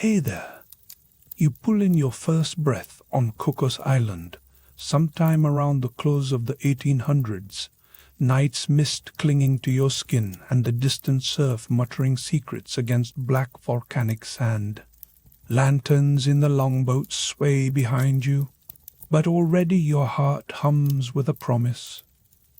Hey there. You pull in your first breath on Cocos Island, sometime around the close of the 1800s, night's mist clinging to your skin and the distant surf muttering secrets against black volcanic sand. Lanterns in the longboats sway behind you, but already your heart hums with a promise.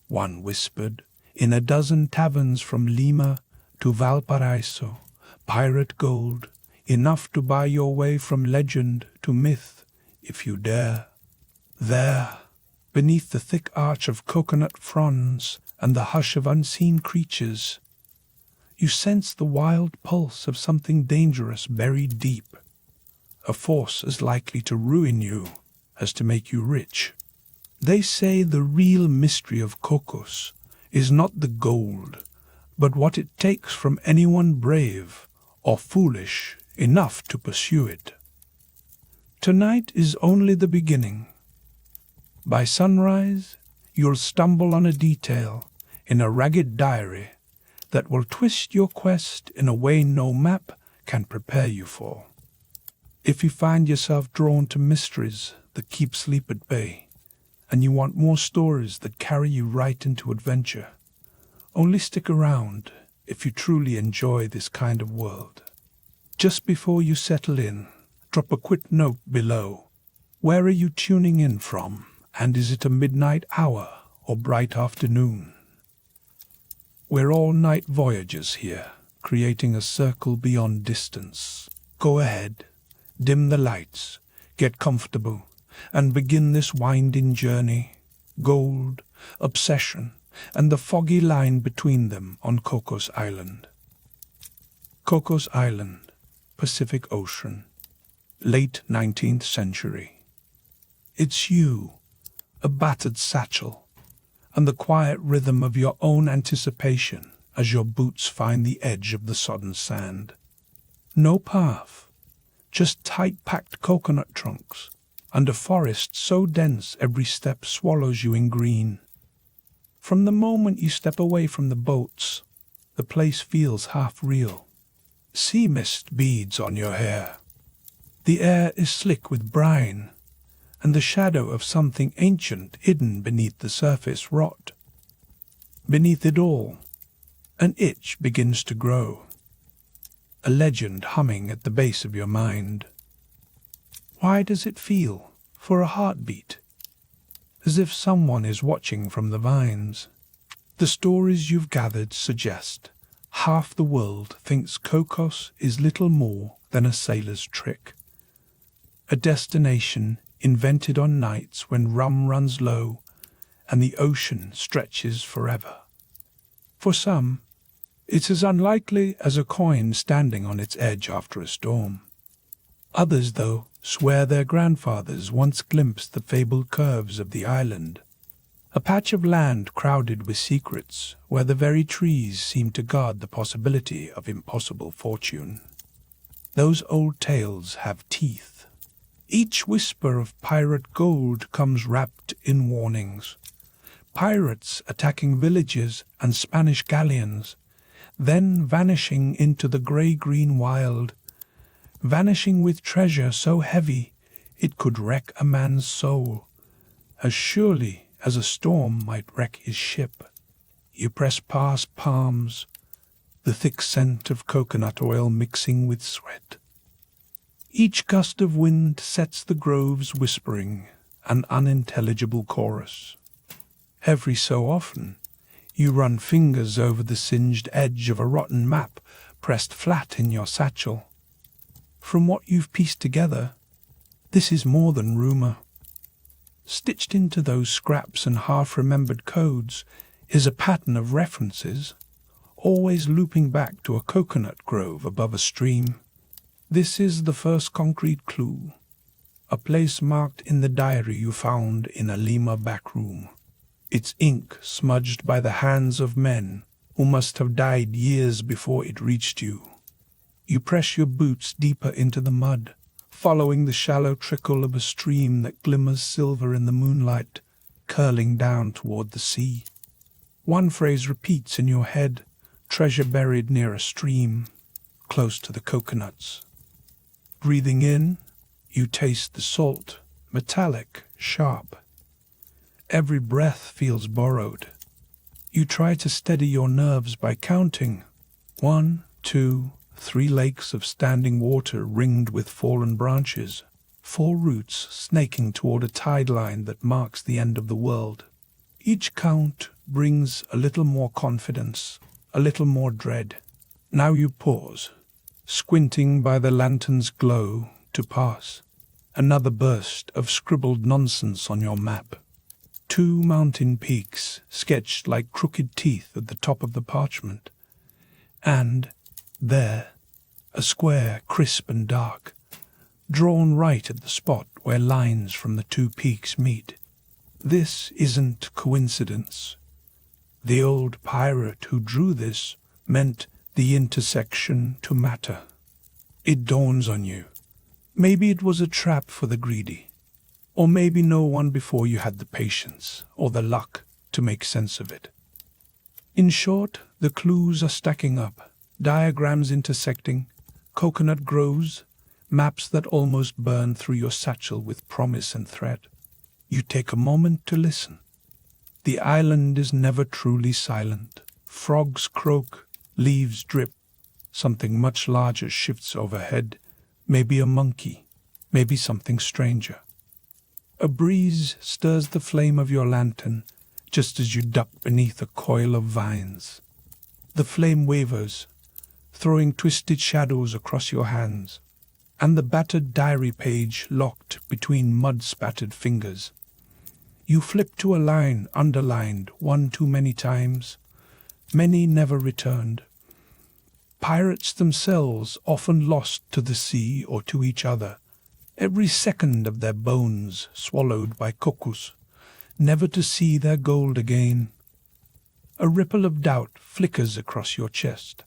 One whispered, in a dozen taverns from Lima to Valparaiso, pirate gold, enough to buy your way from legend to myth, if you dare. There, beneath the thick arch of coconut fronds and the hush of unseen creatures, you sense the wild pulse of something dangerous buried deep, a force as likely to ruin you as to make you rich. They say the real mystery of Cocos is not the gold, but what it takes from anyone brave or foolish enough to pursue it. Tonight is only the beginning. By sunrise, you'll stumble on a detail in a ragged diary that will twist your quest in a way no map can prepare you for. If you find yourself drawn to mysteries that keep sleep at bay, and you want more stories that carry you right into adventure, only stick around if you truly enjoy this kind of world. Just before you settle in, drop a quick note below. Where are you tuning in from, and is it a midnight hour or bright afternoon? We're all night voyagers here, creating a circle beyond distance. Go ahead, dim the lights, get comfortable, and begin this winding journey. Gold, obsession, and the foggy line between them on Cocos Island. Cocos Island, Pacific Ocean, late 19th century. It's you, a battered satchel, and the quiet rhythm of your own anticipation as your boots find the edge of the sodden sand. No path, just tight-packed coconut trunks, and a forest so dense every step swallows you in green. From the moment you step away from the boats, the place feels half real. Sea mist beads on your hair. The air is slick with brine, and the shadow of something ancient hidden beneath the surface rot. Beneath it all, an itch begins to grow, a legend humming at the base of your mind. Why does it feel, for a heartbeat, as if someone is watching from the vines? The stories you've gathered suggest half the world thinks Cocos is little more than a sailor's trick, a destination invented on nights when rum runs low and the ocean stretches forever. For some, it's as unlikely as a coin standing on its edge after a storm. Others, though, swear their grandfathers once glimpsed the fabled curves of the island, a patch of land crowded with secrets where the very trees seem to guard the possibility of impossible fortune. Those old tales have teeth. Each whisper of pirate gold comes wrapped in warnings. Pirates attacking villages and Spanish galleons, then vanishing into the grey-green wild, vanishing with treasure so heavy it could wreck a man's soul, as surely as a storm might wreck his ship. You press past palms, the thick scent of coconut oil mixing with sweat. Each gust of wind sets the groves whispering an unintelligible chorus. Every so often, you run fingers over the singed edge of a rotten map pressed flat in your satchel. From what you've pieced together, this is more than rumor. Stitched into those scraps and half-remembered codes is a pattern of references, always looping back to a coconut grove above a stream. This is the first concrete clue, a place marked in the diary you found in a Lima back room, its ink smudged by the hands of men who must have died years before it reached you. You press your boots deeper into the mud, following the shallow trickle of a stream that glimmers silver in the moonlight, curling down toward the sea. One phrase repeats in your head, treasure buried near a stream, close to the coconuts. Breathing in, you taste the salt, metallic, sharp. Every breath feels borrowed. You try to steady your nerves by counting 1, 2, 3 lakes of standing water ringed with fallen branches, 4 roots snaking toward a tide line that marks the end of the world. Each count brings a little more confidence, a little more dread. Now you pause, squinting by the lantern's glow to pass. Another burst of scribbled nonsense on your map. 2 mountain peaks sketched like crooked teeth at the top of the parchment. And there, a square crisp and dark, drawn right at the spot where lines from the 2 peaks meet. This isn't coincidence. The old pirate who drew this meant the intersection to matter. It dawns on you. Maybe it was a trap for the greedy. Or maybe no one before you had the patience or the luck to make sense of it. In short, the clues are stacking up, diagrams intersecting, coconut groves, maps that almost burn through your satchel with promise and threat. You take a moment to listen. The island is never truly silent. Frogs croak, leaves drip, something much larger shifts overhead, maybe a monkey, maybe something stranger. A breeze stirs the flame of your lantern just as you duck beneath a coil of vines. The flame wavers, throwing twisted shadows across your hands, and the battered diary page locked between mud-spattered fingers. You flip to a line underlined 1 too many times. Many never returned. Pirates themselves often lost to the sea or to each other. Every second of their bones swallowed by Cocos, never to see their gold again. A ripple of doubt flickers across your chest.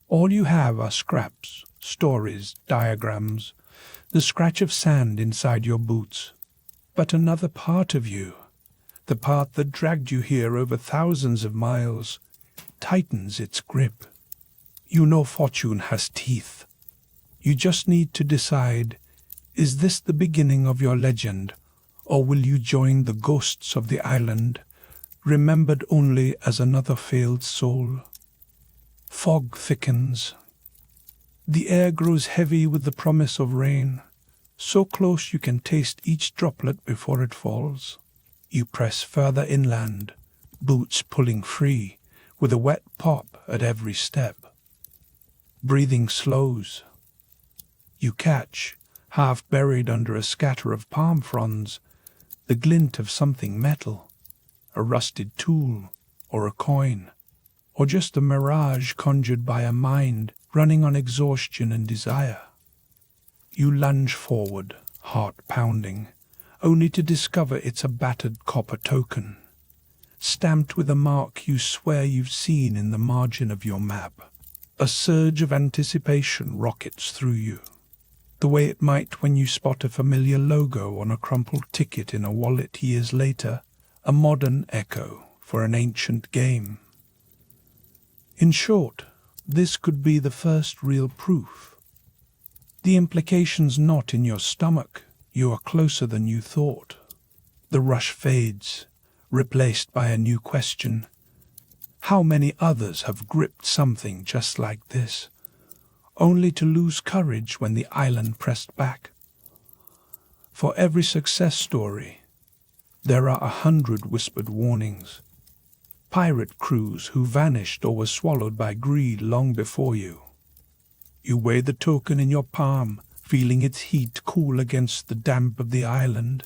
All you have are scraps, stories, diagrams, the scratch of sand inside your boots. But another part of you, the part that dragged you here over thousands of miles, tightens its grip. You know fortune has teeth. You just need to decide, is this the beginning of your legend, or will you join the ghosts of the island, remembered only as another failed soul? Fog thickens. The air grows heavy with the promise of rain, so close you can taste each droplet before it falls. You press further inland, boots pulling free, with a wet pop at every step. Breathing slows. You catch, half buried under a scatter of palm fronds, the glint of something metal, a rusted tool, or a coin, or just a mirage conjured by a mind running on exhaustion and desire. You lunge forward, heart pounding, only to discover it's a battered copper token, stamped with a mark you swear you've seen in the margin of your map. A surge of anticipation rockets through you, the way it might when you spot a familiar logo on a crumpled ticket in a wallet years later, a modern echo for an ancient game. In short, this could be the first real proof. The implication's not in your stomach. You are closer than you thought. The rush fades, replaced by a new question. How many others have gripped something just like this, only to lose courage when the island pressed back? For every success story, there are 100 whispered warnings. Pirate crews who vanished or were swallowed by greed long before you. You weigh the token in your palm, feeling its heat cool against the damp of the island,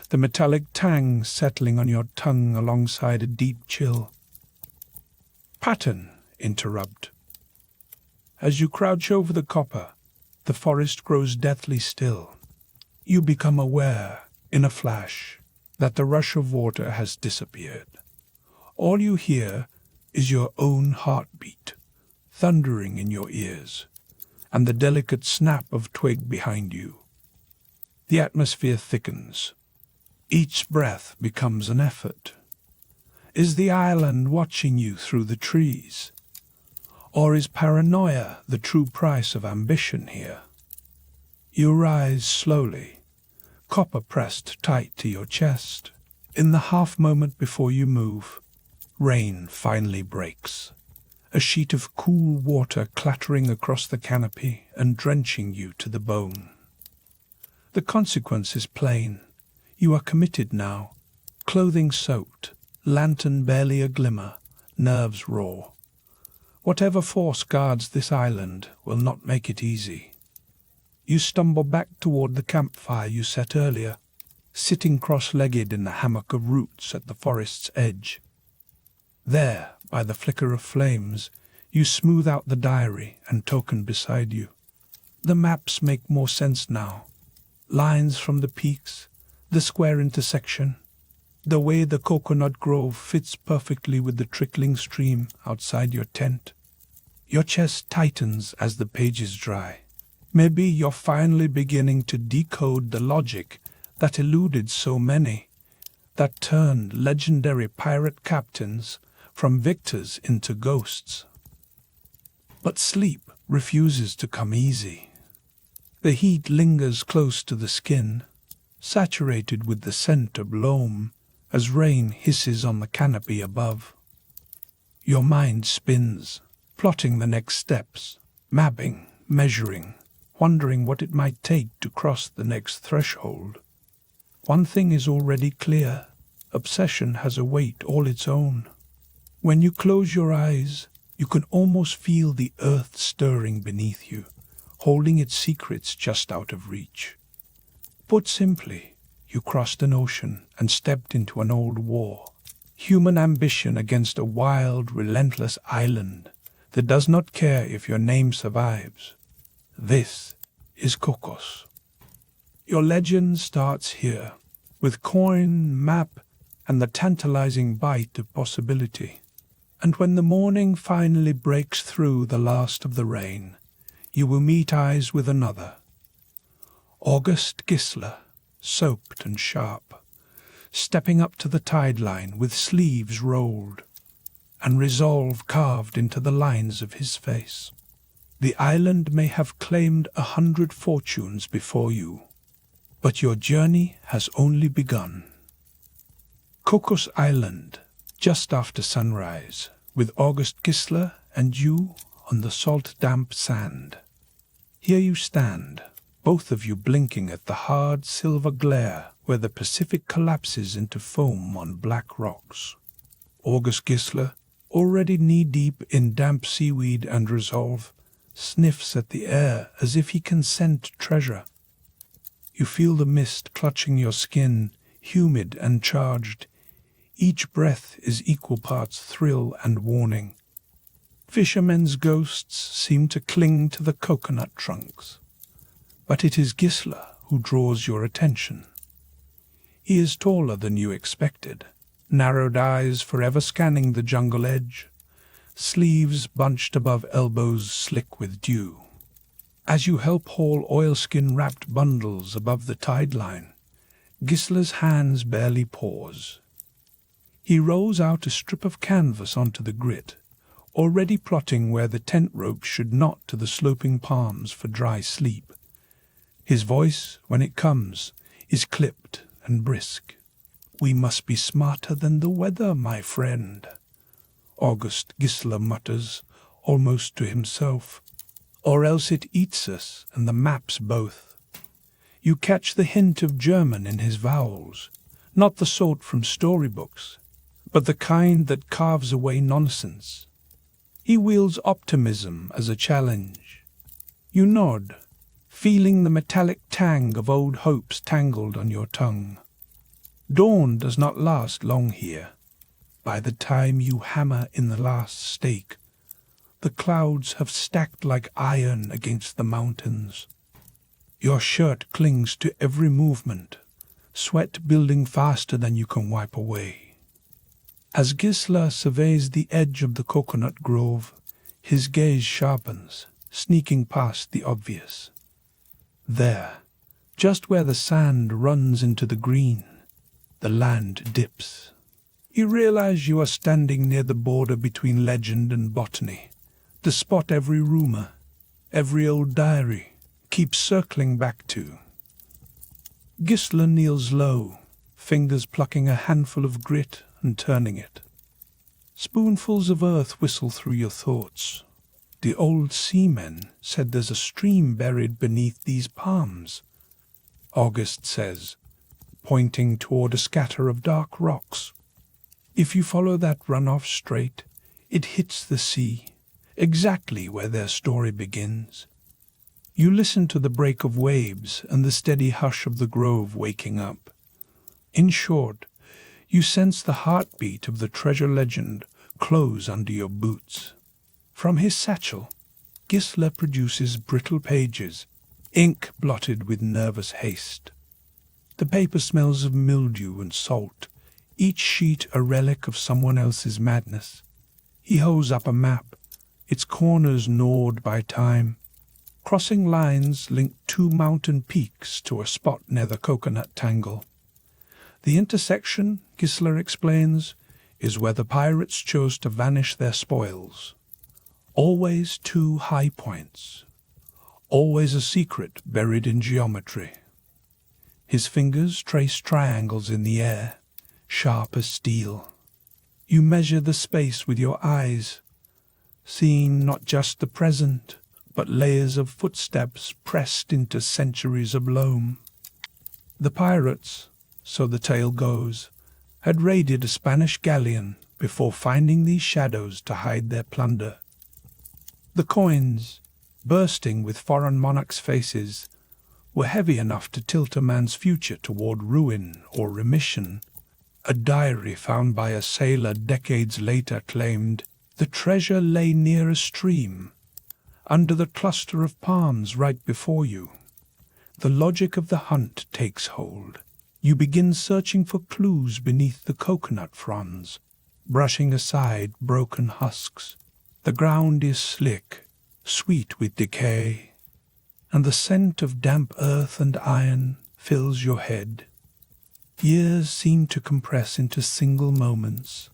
the metallic tang settling on your tongue alongside a deep chill. Pattern, interrupt. As you crouch over the copper, the forest grows deathly still. You become aware, in a flash, that the rush of water has disappeared. All you hear is your own heartbeat, thundering in your ears, and the delicate snap of twig behind you. The atmosphere thickens. Each breath becomes an effort. Is the island watching you through the trees? Or is paranoia the true price of ambition here? You rise slowly, copper pressed tight to your chest. In the half moment before you move, rain finally breaks. A sheet of cool water clattering across the canopy and drenching you to the bone. The consequence is plain. You are committed now, clothing soaked, lantern barely a glimmer, nerves raw. Whatever force guards this island will not make it easy. You stumble back toward the campfire you set earlier, sitting cross-legged in the hammock of roots at the forest's edge. There, by the flicker of flames, you smooth out the diary and token beside you. The maps make more sense now. Lines from the peaks, the square intersection, the way the coconut grove fits perfectly with the trickling stream outside your tent. Your chest tightens as the pages dry. Maybe you're finally beginning to decode the logic that eluded so many, that turned legendary pirate captains from victors into ghosts. But sleep refuses to come easy. The heat lingers close to the skin, saturated with the scent of loam as rain hisses on the canopy above. Your mind spins, plotting the next steps, mapping, measuring, wondering what it might take to cross the next threshold. One thing is already clear: obsession has a weight all its own. When you close your eyes, you can almost feel the earth stirring beneath you, holding its secrets just out of reach. Put simply, you crossed an ocean and stepped into an old war. Human ambition against a wild, relentless island that does not care if your name survives. This is Cocos. Your legend starts here, with coin, map, and the tantalizing bite of possibility. And when the morning finally breaks through the last of the rain, you will meet eyes with another. August Gisler, soaked and sharp, stepping up to the tide line with sleeves rolled, and resolve carved into the lines of his face. The island may have claimed 100 fortunes before you, but your journey has only begun. Cocos Island, just after sunrise, with August Gisler and you on the salt-damp sand. Here you stand, both of you blinking at the hard silver glare where the Pacific collapses into foam on black rocks. August Gisler, already knee-deep in damp seaweed and resolve, sniffs at the air as if he can scent treasure. You feel the mist clutching your skin, humid and charged. Each breath is equal parts thrill and warning. Fishermen's ghosts seem to cling to the coconut trunks. But it is Gisler who draws your attention. He is taller than you expected, narrowed eyes forever scanning the jungle edge, sleeves bunched above elbows slick with dew. As you help haul oilskin-wrapped bundles above the tide line, Gisler's hands barely pause. He rolls out a strip of canvas onto the grit, already plotting where the tent ropes should knot to the sloping palms for dry sleep. His voice, when it comes, is clipped and brisk. "We must be smarter than the weather, my friend," August Gisler mutters, almost to himself. "Or else it eats us, and the maps both." You catch the hint of German in his vowels, not the sort from storybooks, but the kind that carves away nonsense. He wields optimism as a challenge. You nod, feeling the metallic tang of old hopes tangled on your tongue. Dawn does not last long here. By the time you hammer in the last stake, the clouds have stacked like iron against the mountains. Your shirt clings to every movement, sweat building faster than you can wipe away. As Gisler surveys the edge of the coconut grove, his gaze sharpens, sneaking past the obvious. There, just where the sand runs into the green, the land dips. You realize you are standing near the border between legend and botany, the spot every rumor, every old diary, keeps circling back to. Gisela kneels low, fingers plucking a handful of grit and turning it. Spoonfuls of earth whistle through your thoughts. The old seamen said there's a stream buried beneath these palms, August says, pointing toward a scatter of dark rocks. If you follow that runoff straight, it hits the sea, exactly where their story begins. You listen to the break of waves and the steady hush of the grove waking up. In short, you sense the heartbeat of the treasure legend close under your boots. From his satchel, Gisela produces brittle pages, ink blotted with nervous haste. The paper smells of mildew and salt, each sheet a relic of someone else's madness. He holds up a map, its corners gnawed by time. Crossing lines link two mountain peaks to a spot near the coconut tangle. The intersection, Gisela explains, is where the pirates chose to vanish their spoils. Always two high points. Always a secret buried in geometry. His fingers trace triangles in the air, sharp as steel. You measure the space with your eyes, seeing not just the present, but layers of footsteps pressed into centuries of loam. The pirates, so the tale goes, had raided a Spanish galleon before finding these shadows to hide their plunder. The coins, bursting with foreign monarchs' faces, were heavy enough to tilt a man's future toward ruin or remission. A diary found by a sailor decades later claimed, "The treasure lay near a stream, under the cluster of palms right before you." The logic of the hunt takes hold. You begin searching for clues beneath the coconut fronds, brushing aside broken husks. The ground is slick, sweet with decay, and the scent of damp earth and iron fills your head. Years seem to compress into single moments.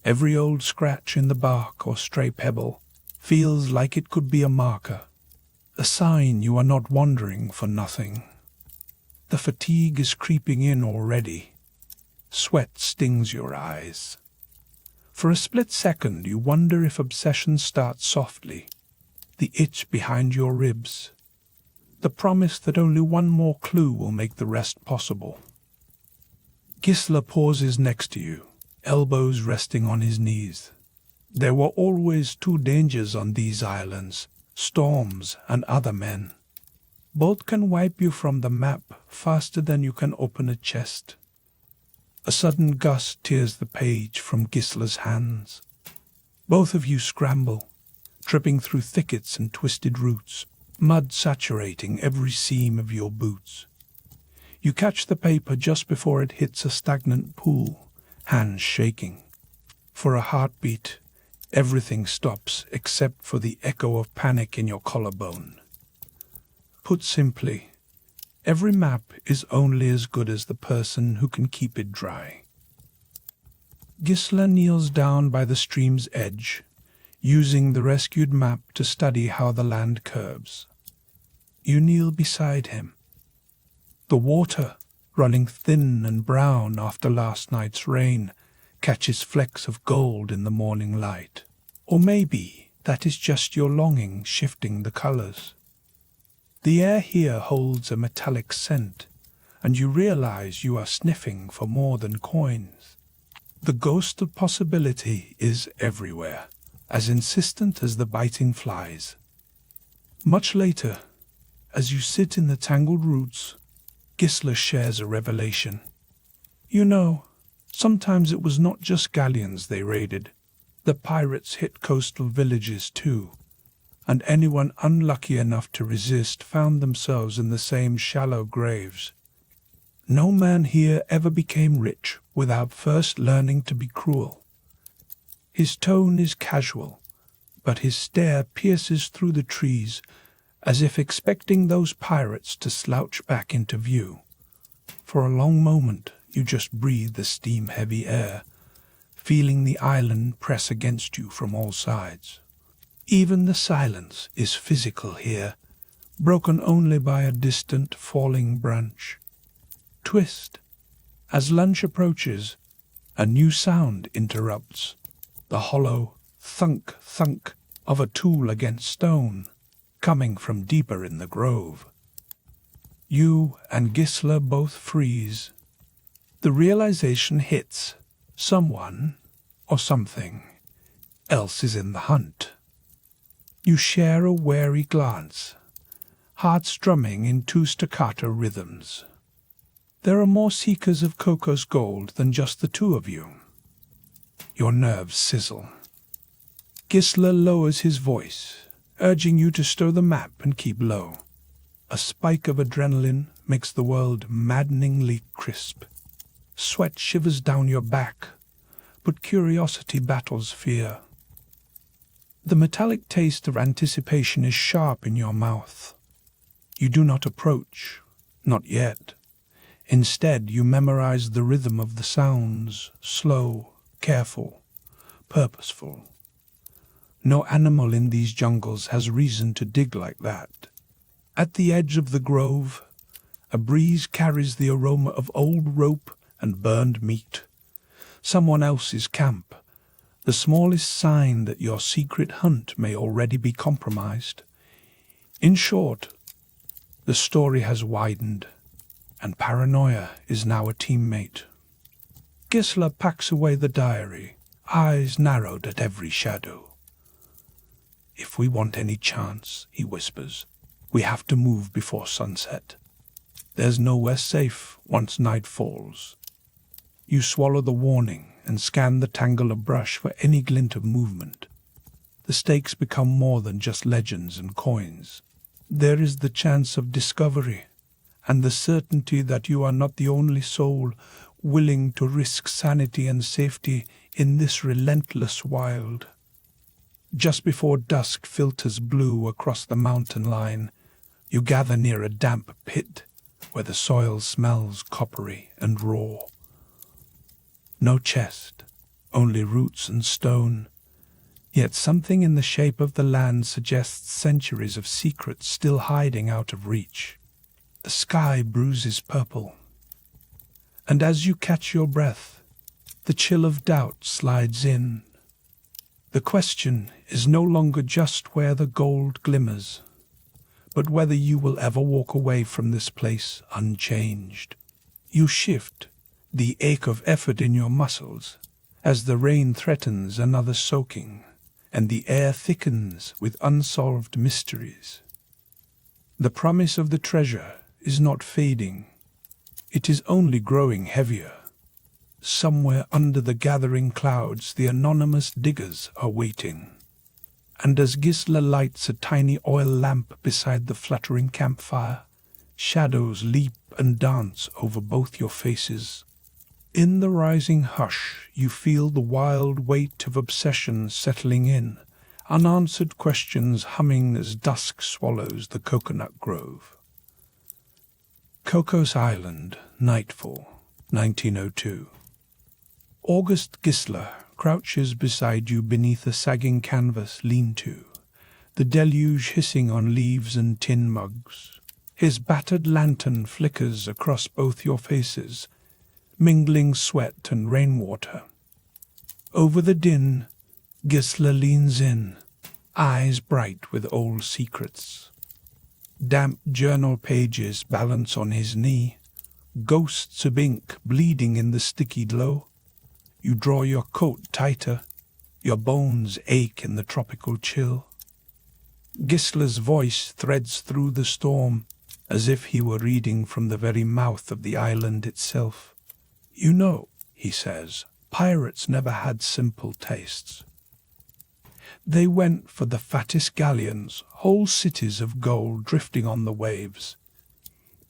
Every old scratch in the bark or stray pebble feels like it could be a marker, a sign you are not wandering for nothing. The fatigue is creeping in already. Sweat stings your eyes. For a split second you wonder if obsession starts softly, the itch behind your ribs, the promise that only one more clue will make the rest possible. Gisela pauses next to you, elbows resting on his knees. There were always two dangers on these islands, storms and other men. Both can wipe you from the map faster than you can open a chest. A sudden gust tears the page from Gisela's hands. Both of you scramble, tripping through thickets and twisted roots, mud saturating every seam of your boots. You catch the paper just before it hits a stagnant pool, hands shaking. For a heartbeat, everything stops except for the echo of panic in your collarbone. Put simply, every map is only as good as the person who can keep it dry. Gisela kneels down by the stream's edge, using the rescued map to study how the land curves. You kneel beside him. The water, running thin and brown after last night's rain, catches flecks of gold in the morning light. Or maybe that is just your longing shifting the colors. The air here holds a metallic scent, and you realize you are sniffing for more than coins. The ghost of possibility is everywhere, as insistent as the biting flies. Much later, as you sit in the tangled roots, Gisela shares a revelation. You know, sometimes it was not just galleons they raided. The pirates hit coastal villages too, and anyone unlucky enough to resist found themselves in the same shallow graves. No man here ever became rich without first learning to be cruel. His tone is casual, but his stare pierces through the trees as if expecting those pirates to slouch back into view. For a long moment you just breathe the steam-heavy air, feeling the island press against you from all sides. Even the silence is physical here, broken only by a distant falling branch. Twist. As lunch approaches, a new sound interrupts, the hollow thunk thunk of a tool against stone, coming from deeper in the grove. You and Gisela both freeze. The realization hits. Someone, or something, else is in the hunt. You share a wary glance, hearts drumming in two staccato rhythms. There are more seekers of Cocos gold than just the two of you. Your nerves sizzle. Gisela lowers his voice, urging you to stow the map and keep low. A spike of adrenaline makes the world maddeningly crisp. Sweat shivers down your back, but curiosity battles fear. The metallic taste of anticipation is sharp in your mouth. You do not approach, not yet. Instead, you memorize the rhythm of the sounds, slow, careful, purposeful. No animal in these jungles has reason to dig like that. At the edge of the grove, a breeze carries the aroma of old rope and burned meat. Someone else's camp, the smallest sign that your secret hunt may already be compromised. In short, the story has widened, and paranoia is now a teammate. Gisela packs away the diary, eyes narrowed at every shadow. "If we want any chance," he whispers, "we have to move before sunset. There's nowhere safe once night falls." You swallow the warning and scan the tangle of brush for any glint of movement. The stakes become more than just legends and coins. There is the chance of discovery, and the certainty that you are not the only soul willing to risk sanity and safety in this relentless wild. Just before dusk filters blue across the mountain line, you gather near a damp pit where the soil smells coppery and raw. No chest, only roots and stone, yet something in the shape of the land suggests centuries of secrets still hiding out of reach. The sky bruises purple, and as you catch your breath, the chill of doubt slides in. The question is no longer just where the gold glimmers, but whether you will ever walk away from this place unchanged. You shift, the ache of effort in your muscles, as the rain threatens another soaking, and the air thickens with unsolved mysteries. The promise of the treasure is not fading. It is only growing heavier. Somewhere under the gathering clouds, the anonymous diggers are waiting. And as Gisela lights a tiny oil lamp beside the fluttering campfire, shadows leap and dance over both your faces. In the rising hush, you feel the wild weight of obsession settling in, unanswered questions humming as dusk swallows the coconut grove. Cocos Island, nightfall, 1902. August Gisela crouches beside you beneath a sagging canvas lean-to, the deluge hissing on leaves and tin mugs. His battered lantern flickers across both your faces, mingling sweat and rainwater. Over the din, Gisela leans in, eyes bright with old secrets. Damp journal pages balance on his knee, ghosts of ink bleeding in the sticky glow. You draw your coat tighter, your bones ache in the tropical chill. Gisela's voice threads through the storm, as if he were reading from the very mouth of the island itself. "You know," he says, "pirates never had simple tastes. They went for the fattest galleons, whole cities of gold drifting on the waves.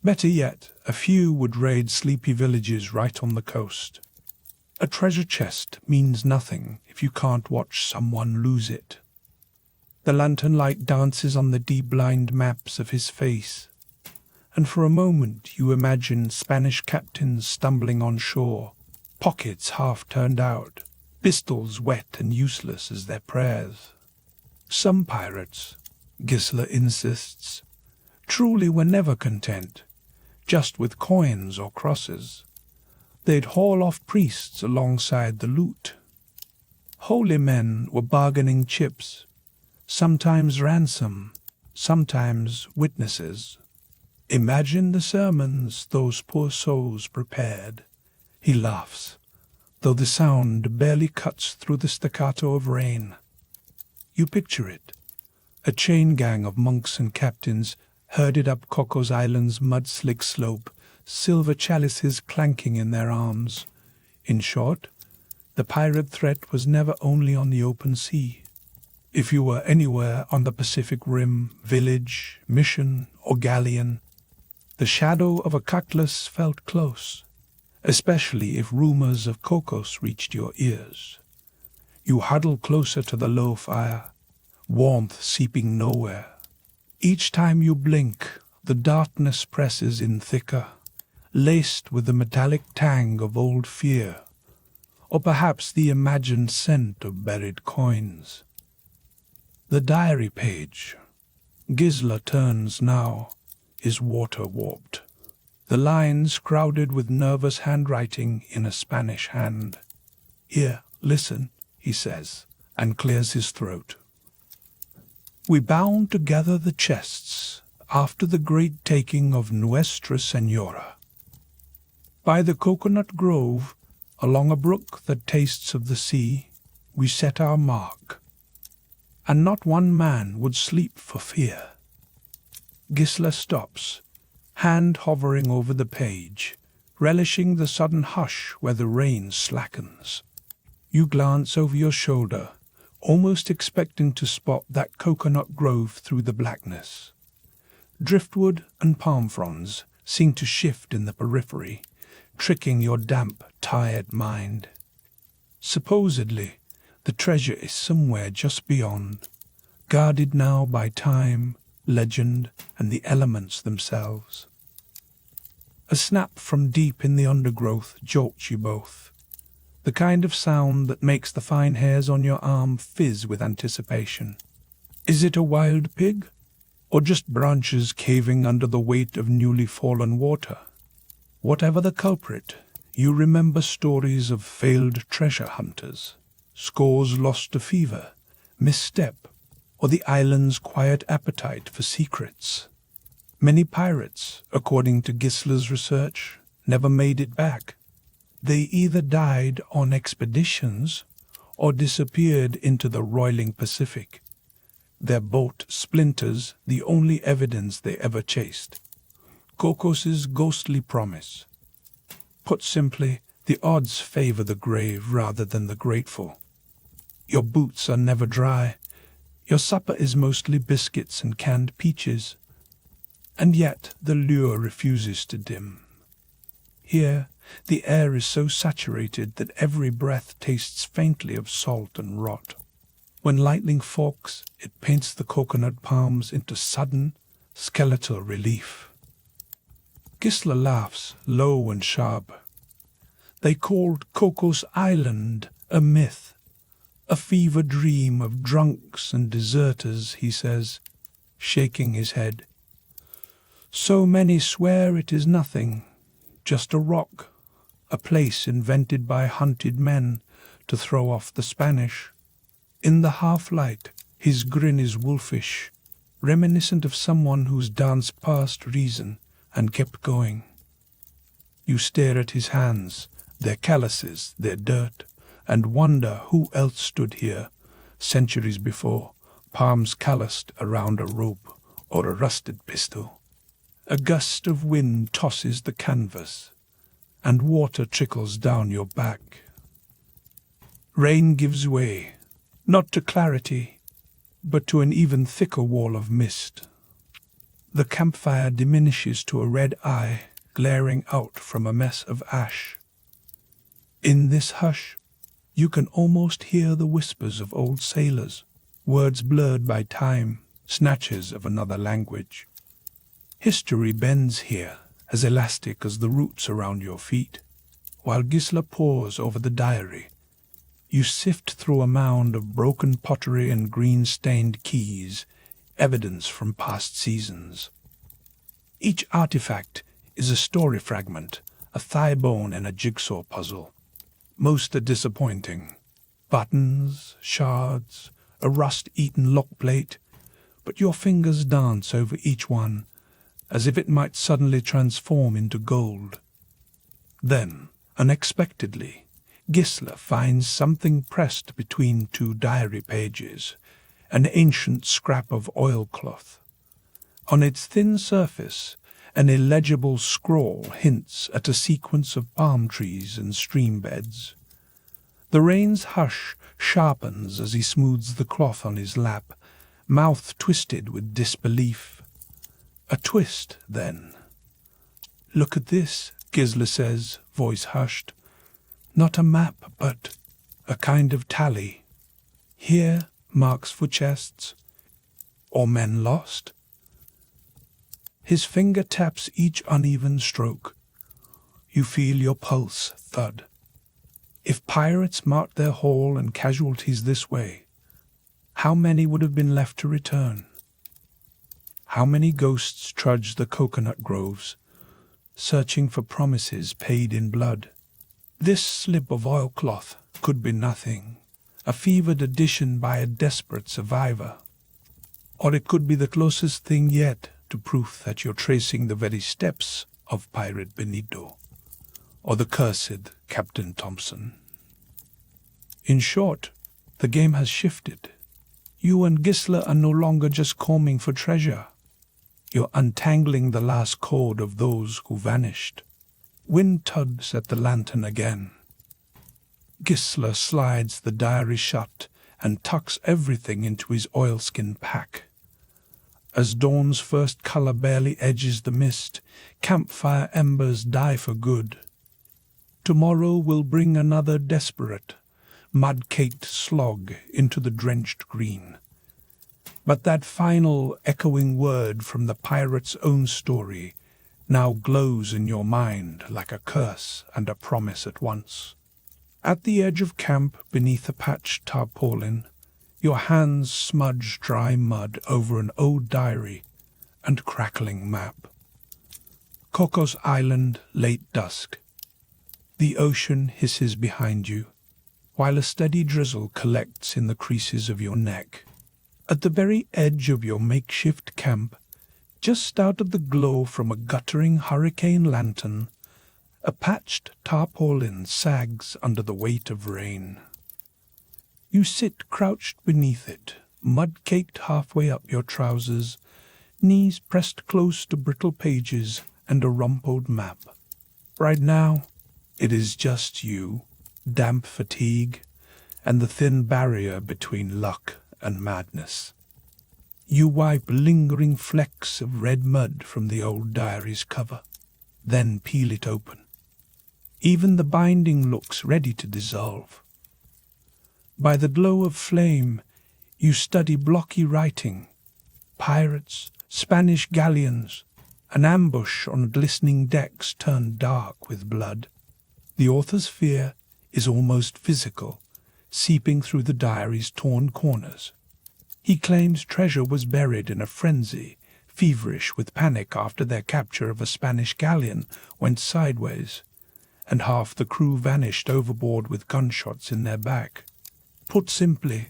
Better yet, a few would raid sleepy villages right on the coast. A treasure chest means nothing if you can't watch someone lose it." The lantern light dances on the deep-lined maps of his face, and for a moment you imagine Spanish captains stumbling on shore, pockets half turned out, pistols wet and useless as their prayers. "Some pirates," Gisela insists, truly were never content, just with coins or crosses. They'd haul off priests alongside the loot. Holy men were bargaining chips, sometimes ransom, sometimes witnesses. Imagine the sermons those poor souls prepared. He laughs, though the sound barely cuts through the staccato of rain. You picture it, a chain gang of monks and captains herded up Cocos Island's mud-slick slope, silver chalices clanking in their arms. In short, the pirate threat was never only on the open sea. If you were anywhere on the Pacific Rim, village, mission, or galleon, the shadow of a cutlass felt close, especially if rumors of Cocos reached your ears. You huddle closer to the low fire, warmth seeping nowhere. Each time you blink, the darkness presses in thicker, laced with the metallic tang of old fear, or perhaps the imagined scent of buried coins. The diary page. Gisela turns now, is water-warped. The lines crowded with nervous handwriting in a Spanish hand. "Here, listen," he says, and clears his throat. "We bound together the chests after the great taking of Nuestra Senora. By the coconut grove, along a brook that tastes of the sea, we set our mark, and not one man would sleep for fear." Gisela stops, hand hovering over the page, relishing the sudden hush where the rain slackens. You glance over your shoulder, almost expecting to spot that coconut grove through the blackness. Driftwood and palm fronds seem to shift in the periphery, tricking your damp, tired mind. Supposedly, the treasure is somewhere just beyond, guarded now by time, legend, and the elements themselves. A snap from deep in the undergrowth jolts you both, the kind of sound that makes the fine hairs on your arm fizz with anticipation. Is it a wild pig, or just branches caving under the weight of newly fallen water? Whatever the culprit, you remember stories of failed treasure hunters, scores lost to fever, misstep, or the island's quiet appetite for secrets. Many pirates, according to Gisela's research, never made it back. They either died on expeditions or disappeared into the roiling Pacific, their boat splinters the only evidence they ever chased. Cocos's ghostly promise. Put simply, the odds favor the grave rather than the grateful. Your boots are never dry. Your supper is mostly biscuits and canned peaches. And yet the lure refuses to dim. Here, the air is so saturated that every breath tastes faintly of salt and rot. When lightning forks, it paints the coconut palms into sudden, skeletal relief. Gisela laughs, low and sharp. They called Cocos Island a myth, a fever dream of drunks and deserters, he says, shaking his head. So many swear it is nothing, just a rock, a place invented by hunted men to throw off the Spanish. In the half-light, his grin is wolfish, reminiscent of someone who's danced past reason and kept going. You stare at his hands, their calluses, their dirt, and wonder who else stood here, centuries before, palms calloused around a rope or a rusted pistol. A gust of wind tosses the canvas, and water trickles down your back. Rain gives way, not to clarity, but to an even thicker wall of mist. The campfire diminishes to a red eye glaring out from a mess of ash. In this hush, you can almost hear the whispers of old sailors, words blurred by time, snatches of another language. History bends here, as elastic as the roots around your feet. While Gisela pores over the diary, you sift through a mound of broken pottery and green-stained keys, evidence from past seasons. Each artifact is a story fragment, a thigh bone and a jigsaw puzzle. Most are disappointing. Buttons, shards, a rust-eaten lock plate, but your fingers dance over each one as if it might suddenly transform into gold. Then, unexpectedly, Gisela finds something pressed between two diary pages, an ancient scrap of oilcloth. On its thin surface, an illegible scrawl hints at a sequence of palm trees and stream beds. The rain's hush sharpens as he smooths the cloth on his lap, mouth twisted with disbelief. A twist, then. "Look at this," Gisela says, voice hushed. "Not a map, but a kind of tally. Here, marks for chests. Or men lost?" His finger taps each uneven stroke. You feel your pulse thud. If pirates marked their haul and casualties this way, how many would have been left to return? How many ghosts trudge the coconut groves, searching for promises paid in blood? This slip of oilcloth could be nothing, a fevered addition by a desperate survivor. Or it could be the closest thing yet to proof that you're tracing the very steps of Pirate Benito, or the cursed Captain Thompson. In short, the game has shifted. You and Gisela are no longer just combing for treasure. You're untangling the last cord of those who vanished. Wind tugs at the lantern again. Gisela slides the diary shut and tucks everything into his oilskin pack. As dawn's first color barely edges the mist, campfire embers die for good. Tomorrow will bring another desperate, mud-caked slog into the drenched green. But that final echoing word from the pirate's own story now glows in your mind like a curse and a promise at once. At the edge of camp, beneath a patched tarpaulin, your hands smudge dry mud over an old diary and crackling map. Cocos Island, late dusk. The ocean hisses behind you, while a steady drizzle collects in the creases of your neck. At the very edge of your makeshift camp, just out of the glow from a guttering hurricane lantern, a patched tarpaulin sags under the weight of rain. You sit crouched beneath it, mud-caked halfway up your trousers, knees pressed close to brittle pages and a rumpled map. Right now, it is just you, damp fatigue, and the thin barrier between luck and madness. You wipe lingering flecks of red mud from the old diary's cover, then peel it open. Even the binding looks ready to dissolve. By the glow of flame, you study blocky writing, pirates, Spanish galleons, an ambush on glistening decks turned dark with blood. The author's fear is almost physical, seeping through the diary's torn corners. He claims treasure was buried in a frenzy, feverish with panic after their capture of a Spanish galleon went sideways, and half the crew vanished overboard with gunshots in their back. Put simply,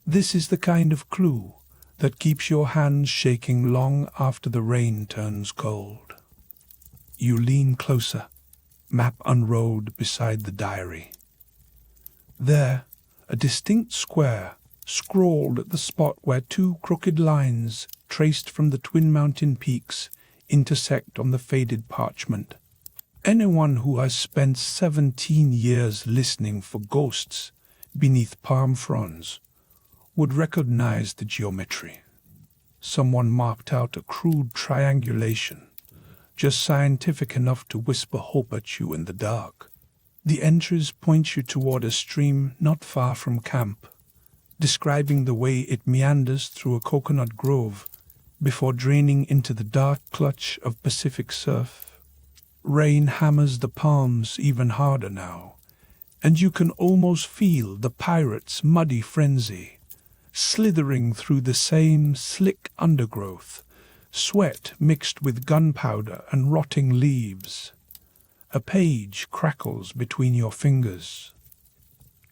this is the kind of clue that keeps your hands shaking long after the rain turns cold. You lean closer, map unrolled beside the diary. There, a distinct square, scrawled at the spot where two crooked lines, traced from the twin mountain peaks, intersect on the faded parchment. Anyone who has spent 17 years listening for ghosts beneath palm fronds would recognize the geometry. Someone marked out a crude triangulation, just scientific enough to whisper hope at you in the dark. The entries point you toward a stream not far from camp, describing the way it meanders through a coconut grove before draining into the dark clutch of Pacific surf. Rain hammers the palms even harder now, and you can almost feel the pirate's muddy frenzy, slithering through the same slick undergrowth sweat mixed with gunpowder and rotting leaves. A page crackles between your fingers.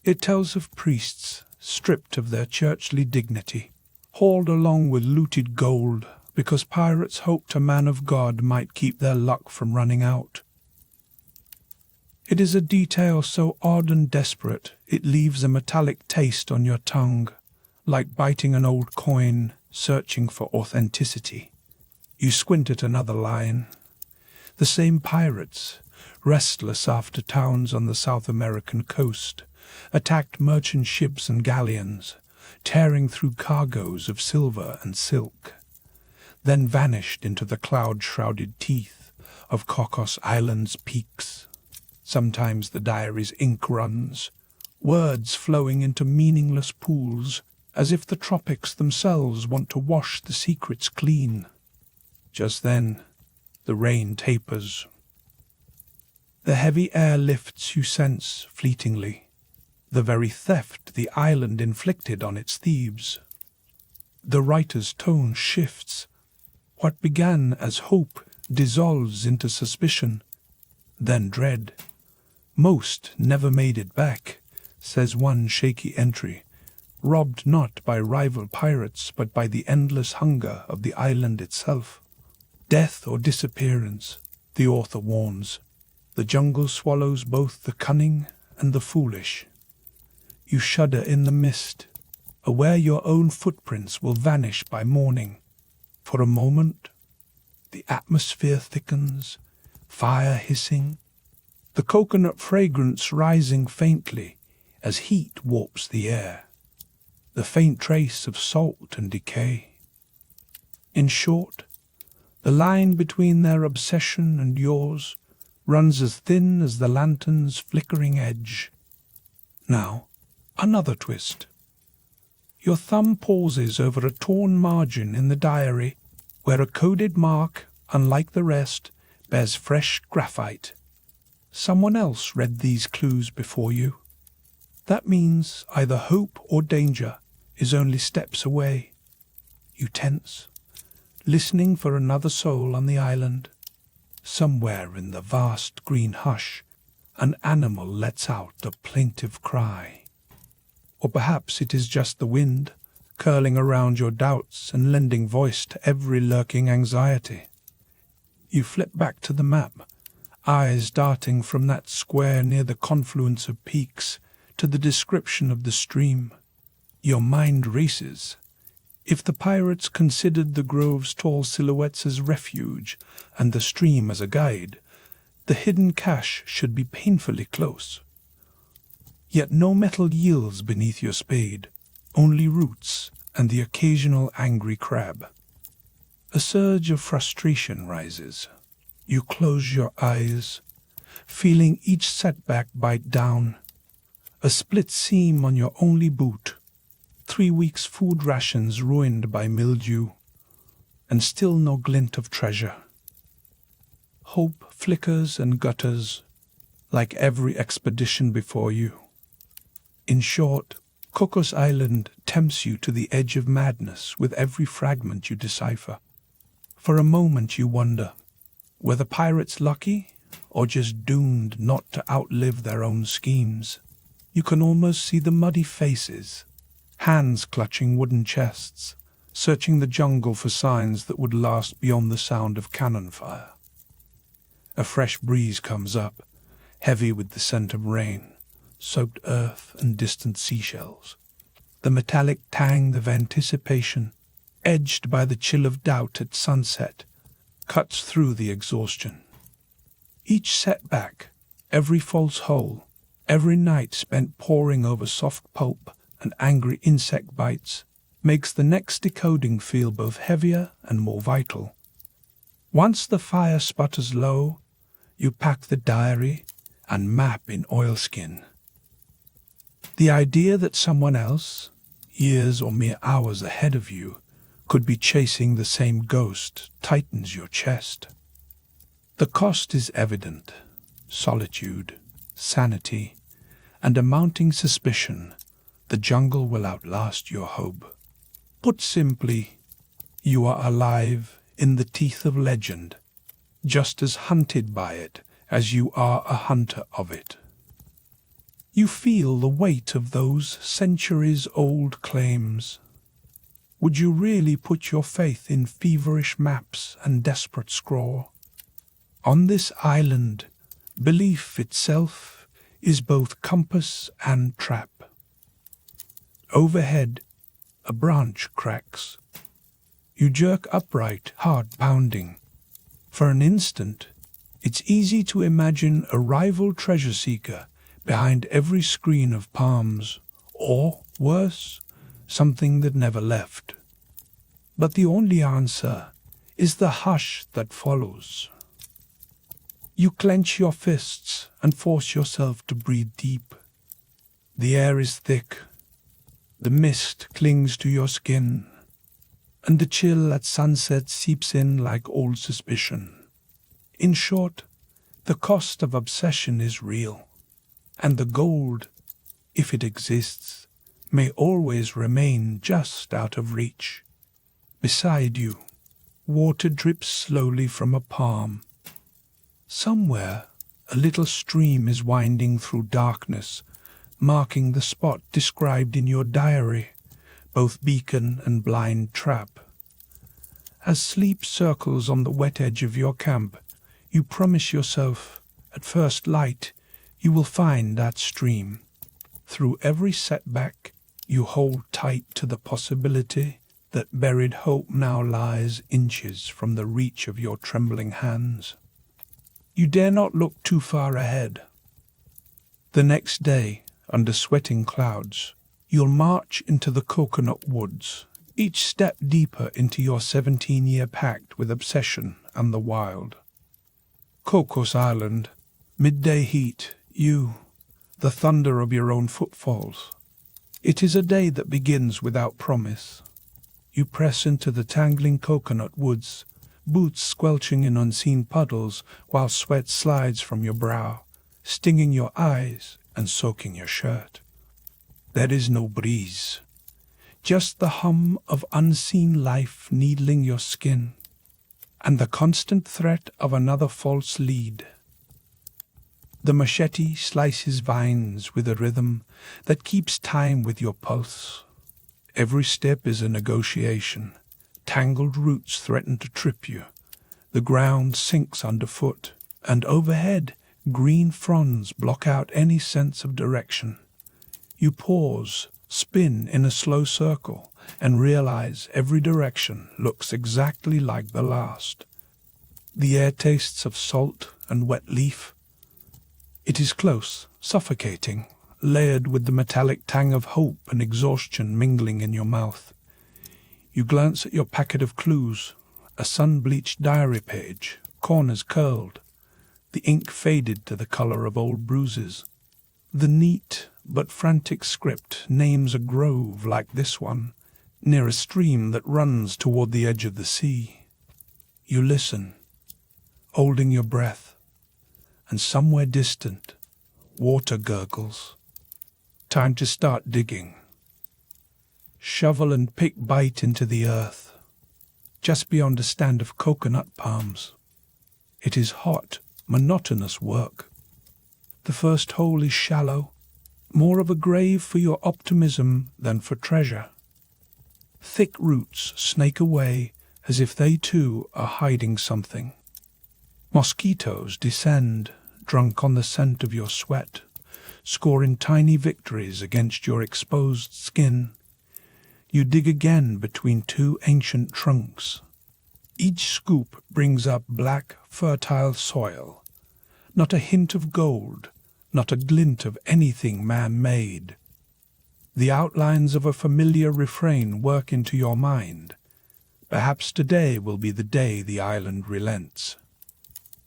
It tells of priests stripped of their churchly dignity, hauled along with looted gold because pirates hoped a man of God might keep their luck from running out. It is a detail so odd and desperate it leaves a metallic taste on your tongue, like biting an old coin, searching for authenticity. You squint at another line. The same pirates, restless after towns on the South American coast, attacked merchant ships and galleons, tearing through cargoes of silver and silk, then vanished into the cloud-shrouded teeth of Cocos Island's peaks. Sometimes the diary's ink runs, words flowing into meaningless pools, as if the tropics themselves want to wash the secrets clean. Just then, the rain tapers. The heavy air lifts you sense fleetingly, the very theft the island inflicted on its thieves. The writer's tone shifts. What began as hope dissolves into suspicion, then dread. Most never made it back, says one shaky entry, robbed not by rival pirates but by the endless hunger of the island itself. Death or disappearance, the author warns. The jungle swallows both the cunning and the foolish. You shudder in the mist, aware your own footprints will vanish by morning. For a moment, the atmosphere thickens, fire hissing, the coconut fragrance rising faintly as heat warps the air, the faint trace of salt and decay. In short, the line between their obsession and yours runs as thin as the lantern's flickering edge. Now, another twist. Your thumb pauses over a torn margin in the diary where a coded mark, unlike the rest, bears fresh graphite. Someone else read these clues before you. That means either hope or danger is only steps away. You tense, listening for another soul on the island. Somewhere in the vast green hush, an animal lets out a plaintive cry. Or perhaps it is just the wind, curling around your doubts and lending voice to every lurking anxiety. You flip back to the map, eyes darting from that square near the confluence of peaks to the description of the stream. Your mind races. If the pirates considered the grove's tall silhouettes as refuge and the stream as a guide, the hidden cache should be painfully close. Yet no metal yields beneath your spade, only roots and the occasional angry crab. A surge of frustration rises. You close your eyes, feeling each setback bite down. A split seam on your only boot, 3 weeks' food rations ruined by mildew, and still no glint of treasure. Hope flickers and gutters, like every expedition before you. In short, Cocos Island tempts you to the edge of madness with every fragment you decipher. For a moment you wonder, were the pirates lucky or just doomed not to outlive their own schemes? You can almost see the muddy faces, hands clutching wooden chests, searching the jungle for signs that would last beyond the sound of cannon fire. A fresh breeze comes up, heavy with the scent of rain, soaked earth and distant seashells. The metallic tang of anticipation, edged by the chill of doubt at sunset, cuts through the exhaustion. Each setback, every false hole, every night spent poring over soft pulp and angry insect bites, makes the next decoding feel both heavier and more vital. Once the fire sputters low, you pack the diary and map in oilskin. The idea that someone else, years or mere hours ahead of you, could be chasing the same ghost tightens your chest. The cost is evident: solitude, sanity, and a mounting suspicion the jungle will outlast your hope. Put simply, you are alive in the teeth of legend, just as hunted by it as you are a hunter of it. You feel the weight of those centuries-old claims. Would you really put your faith in feverish maps and desperate scrawl? On this island, belief itself is both compass and trap. Overhead, a branch cracks. You jerk upright, heart pounding. For an instant, it's easy to imagine a rival treasure seeker behind every screen of palms, or, worse, something that never left. But the only answer is the hush that follows. You clench your fists and force yourself to breathe deep. The air is thick. The mist clings to your skin, and the chill at sunset seeps in like old suspicion. In short, the cost of obsession is real, and the gold, if it exists, may always remain just out of reach. Beside you, water drips slowly from a palm. Somewhere, a little stream is winding through darkness, marking the spot described in your diary, both beacon and blind trap. As sleep circles on the wet edge of your camp, you promise yourself, at first light, you will find that stream. Through every setback, you hold tight to the possibility that buried hope now lies inches from the reach of your trembling hands. You dare not look too far ahead. The next day, under sweating clouds, you'll march into the coconut woods, each step deeper into your 17-year pact with obsession and the wild. Cocos Island, midday heat, you, the thunder of your own footfalls. It is a day that begins without promise. You press into the tangling coconut woods, boots squelching in unseen puddles while sweat slides from your brow, stinging your eyes and soaking your shirt. There is no breeze, just the hum of unseen life needling your skin, and the constant threat of another false lead. The machete slices vines with a rhythm that keeps time with your pulse. Every step is a negotiation. Tangled roots threaten to trip you. The ground sinks underfoot, and overhead, green fronds block out any sense of direction. You pause, spin in a slow circle, and realize every direction looks exactly like the last. The air tastes of salt and wet leaf. It is close, suffocating, layered with the metallic tang of hope and exhaustion mingling in your mouth. You glance at your packet of clues, a sun-bleached diary page, corners curled, the ink faded to the color of old bruises. The neat but frantic script names a grove like this one, near a stream that runs toward the edge of the sea. You listen, holding your breath, and somewhere distant, water gurgles. Time to start digging. Shovel and pick bite into the earth, just beyond a stand of coconut palms. It is hot, monotonous work. The first hole is shallow, more of a grave for your optimism than for treasure. Thick roots snake away as if they too are hiding something. Mosquitoes descend, drunk on the scent of your sweat, scoring tiny victories against your exposed skin. You dig again between two ancient trunks. Each scoop brings up black, fertile soil. Not a hint of gold, not a glint of anything man-made. The outlines of a familiar refrain work into your mind. Perhaps today will be the day the island relents.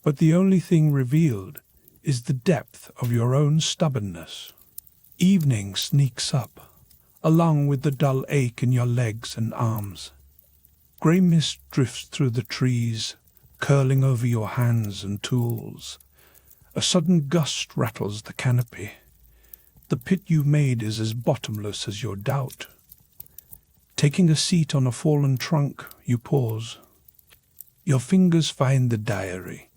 But the only thing revealed is the depth of your own stubbornness. Evening sneaks up, along with the dull ache in your legs and arms. Grey mist drifts through the trees, curling over your hands and tools. A sudden gust rattles the canopy. The pit you made is as bottomless as your doubt. Taking a seat on a fallen trunk, you pause. Your fingers find the diary,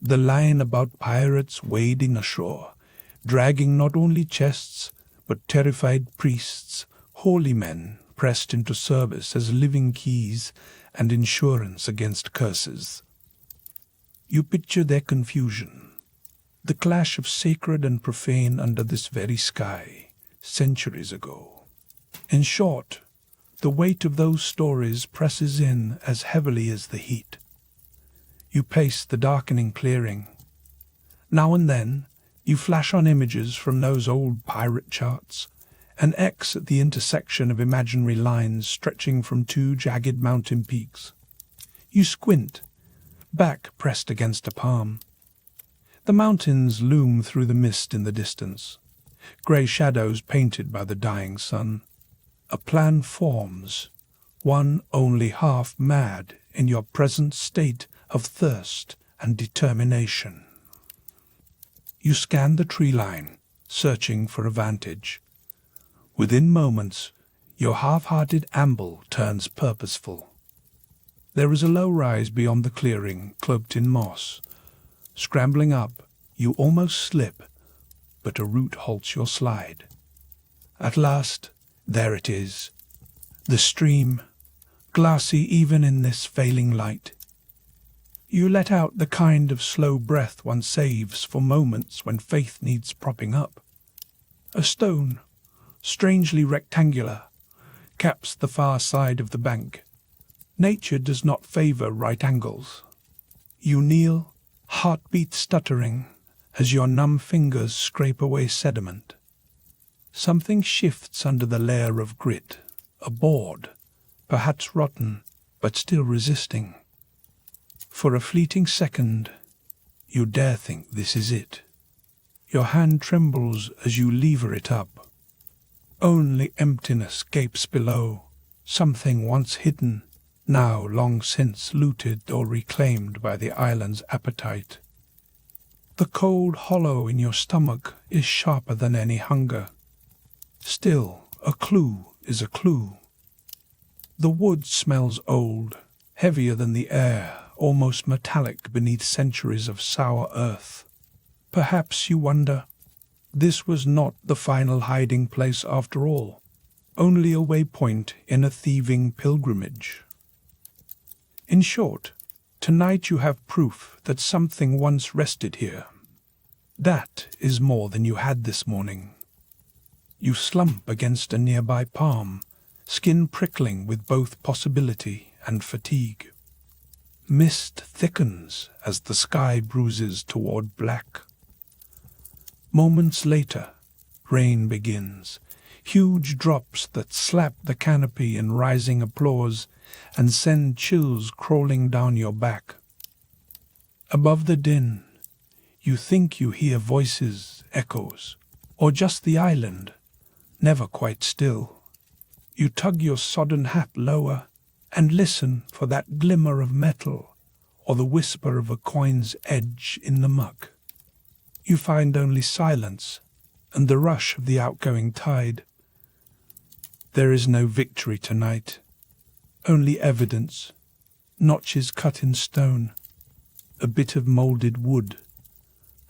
the line about pirates wading ashore, dragging not only chests, but terrified priests, holy men pressed into service as living keys and insurance against curses. You picture their confusion, the clash of sacred and profane under this very sky, centuries ago. In short, the weight of those stories presses in as heavily as the heat. You pace the darkening clearing. Now and then, you flash on images from those old pirate charts, an X at the intersection of imaginary lines stretching from two jagged mountain peaks. You squint, back pressed against a palm. The mountains loom through the mist in the distance, grey shadows painted by the dying sun. A plan forms, one only half mad in your present state of thirst and determination. You scan the tree line, searching for a vantage. Within moments, your half-hearted amble turns purposeful. There is a low rise beyond the clearing, cloaked in moss. Scrambling up, you almost slip, but a root halts your slide. At last, there it is, the stream, glassy even in this failing light. You let out the kind of slow breath one saves for moments when faith needs propping up. A stone, strangely rectangular, caps the far side of the bank. Nature does not favor right angles. You kneel, heartbeat stuttering, as your numb fingers scrape away sediment. Something shifts under the layer of grit, a board, perhaps rotten, but still resisting. For a fleeting second, you dare think this is it. Your hand trembles as you lever it up. Only emptiness gapes below, something once hidden, now long since looted or reclaimed by the island's appetite. The cold hollow in your stomach is sharper than any hunger. Still, a clue is a clue. The wood smells old, heavier than the air, almost metallic beneath centuries of sour earth. Perhaps you wonder, this was not the final hiding place after all, only a waypoint in a thieving pilgrimage. In short, tonight you have proof that something once rested here. That is more than you had this morning. You slump against a nearby palm, skin prickling with both possibility and fatigue. Mist thickens as the sky bruises toward black. Moments later, rain begins, huge drops that slap the canopy in rising applause and send chills crawling down your back. Above the din, you think you hear voices, echoes, or just the island, never quite still. You tug your sodden hat lower and listen for that glimmer of metal or the whisper of a coin's edge in the muck. You find only silence and the rush of the outgoing tide. There is no victory tonight, only evidence, notches cut in stone, a bit of moulded wood,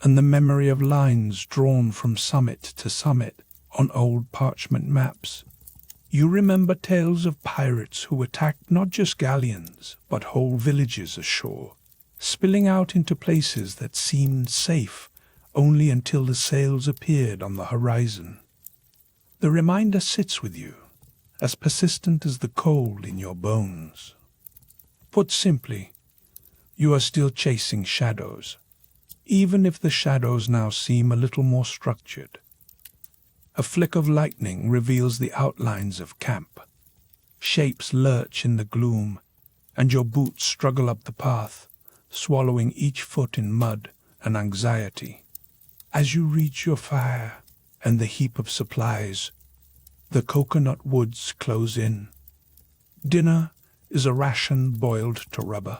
and the memory of lines drawn from summit to summit on old parchment maps. You remember tales of pirates who attacked not just galleons, but whole villages ashore, spilling out into places that seemed safe only until the sails appeared on the horizon. The reminder sits with you, as persistent as the cold in your bones. Put simply, you are still chasing shadows, even if the shadows now seem a little more structured. A flick of lightning reveals the outlines of camp. Shapes lurch in the gloom, and your boots struggle up the path, swallowing each foot in mud and anxiety. As you reach your fire and the heap of supplies, the coconut woods close in. Dinner is a ration boiled to rubber,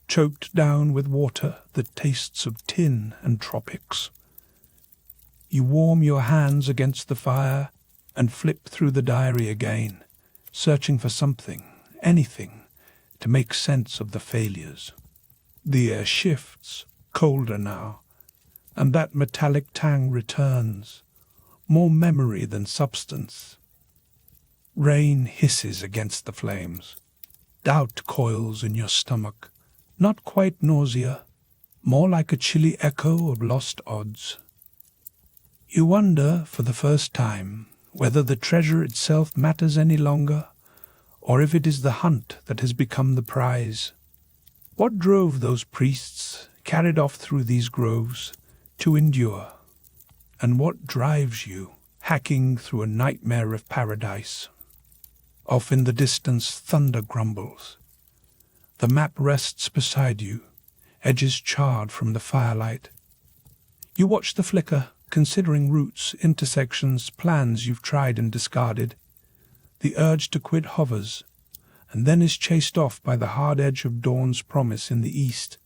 choked down with water that tastes of tin and tropics. You warm your hands against the fire and flip through the diary again, searching for something, anything, to make sense of the failures. The air shifts, colder now, and that metallic tang returns, more memory than substance. Rain hisses against the flames. Doubt coils in your stomach, not quite nausea, more like a chilly echo of lost odds. You wonder, for the first time, whether the treasure itself matters any longer, or if it is the hunt that has become the prize. What drove those priests, carried off through these groves, to endure? And what drives you, hacking through a nightmare of paradise? Off in the distance, thunder grumbles. The map rests beside you, edges charred from the firelight. You watch the flicker, considering routes, intersections, plans you've tried and discarded. The urge to quit hovers, and then is chased off by the hard edge of dawn's promise in the east.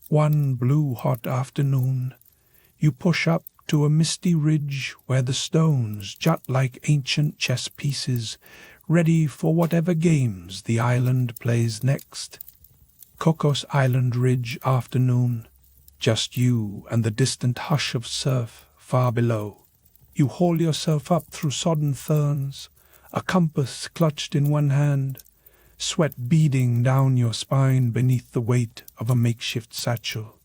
One blue hot afternoon, you push up to a misty ridge where the stones jut like ancient chess pieces, ready for whatever games the island plays next. Cocos Island Ridge afternoon, just you and the distant hush of surf far below. You haul yourself up through sodden ferns, a compass clutched in one hand, sweat beading down your spine beneath the weight of a makeshift satchel.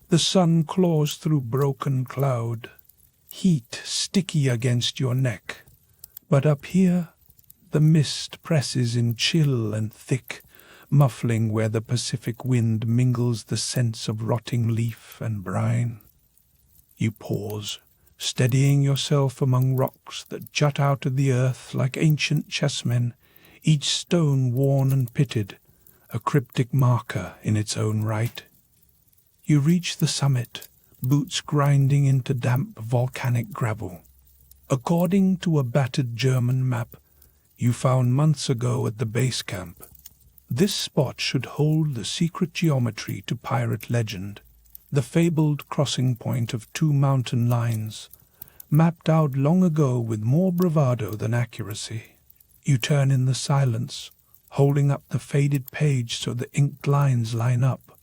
The sun claws through broken cloud, heat sticky against your neck. But up here, the mist presses in chill and thick, muffling where the Pacific wind mingles the scents of rotting leaf and brine. You pause, steadying yourself among rocks that jut out of the earth like ancient chessmen, each stone worn and pitted, a cryptic marker in its own right. You reach the summit, boots grinding into damp volcanic gravel. According to a battered German map you found months ago at the base camp, this spot should hold the secret geometry to pirate legend, the fabled crossing point of two mountain lines, mapped out long ago with more bravado than accuracy. You turn in the silence, holding up the faded page so the inked lines line up,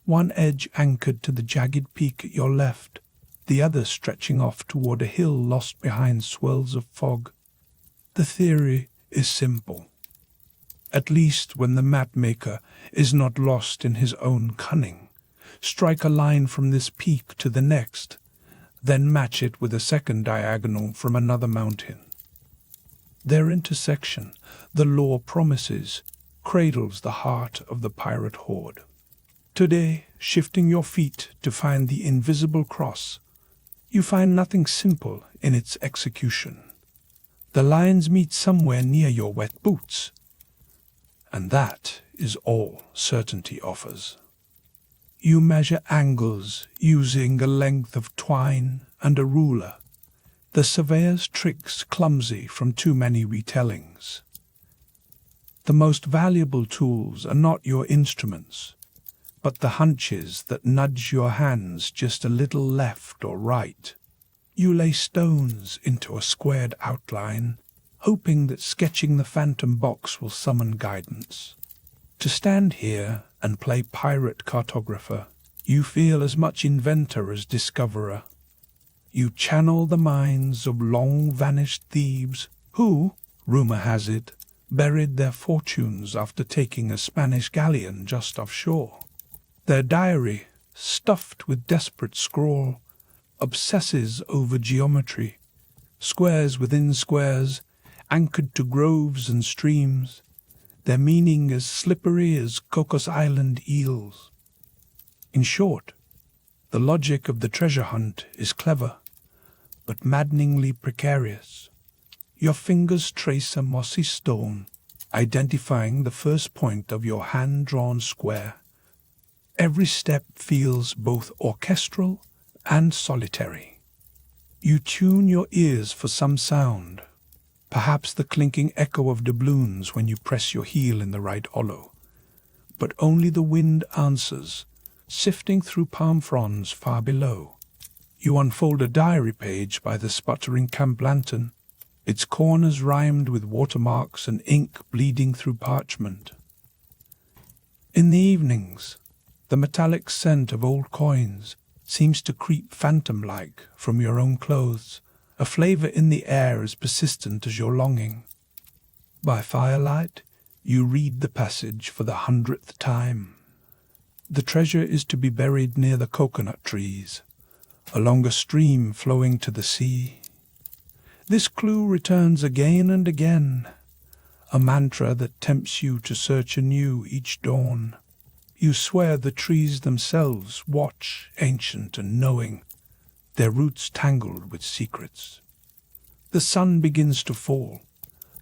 one edge anchored to the jagged peak at your left, the other stretching off toward a hill lost behind swirls of fog. The theory is simple, at least when the mapmaker is not lost in his own cunning. Strike a line from this peak to the next, then match it with a second diagonal from another mountain. Their intersection, the lore promises, cradles the heart of the pirate horde. Today, shifting your feet to find the invisible cross, you find nothing simple in its execution. The lines meet somewhere near your wet boots, and that is all certainty offers. You measure angles using a length of twine and a ruler, the surveyor's tricks clumsy from too many retellings. The most valuable tools are not your instruments, but the hunches that nudge your hands just a little left or right. You lay stones into a squared outline, hoping that sketching the phantom box will summon guidance. To stand here and play pirate cartographer, you feel as much inventor as discoverer. You channel the minds of long-vanished thieves who, rumor has it, buried their fortunes after taking a Spanish galleon just offshore. Their diary, stuffed with desperate scrawl, obsesses over geometry, squares within squares, anchored to groves and streams, their meaning as slippery as Cocos Island eels. In short, the logic of the treasure hunt is clever, but maddeningly precarious. Your fingers trace a mossy stone, identifying the first point of your hand-drawn square. Every step feels both orchestral and solitary. You tune your ears for some sound, perhaps the clinking echo of doubloons when you press your heel in the right hollow. But only the wind answers, sifting through palm fronds far below. You unfold a diary page by the sputtering camp lantern, its corners rhymed with watermarks and ink bleeding through parchment. In the evenings, the metallic scent of old coins seems to creep phantom-like from your own clothes, a flavor in the air as persistent as your longing. By firelight, you read the passage for the 100th time. The treasure is to be buried near the coconut trees, along a stream flowing to the sea. This clue returns again and again, a mantra that tempts you to search anew each dawn. You swear the trees themselves watch, ancient and knowing, their roots tangled with secrets. The sun begins to fall,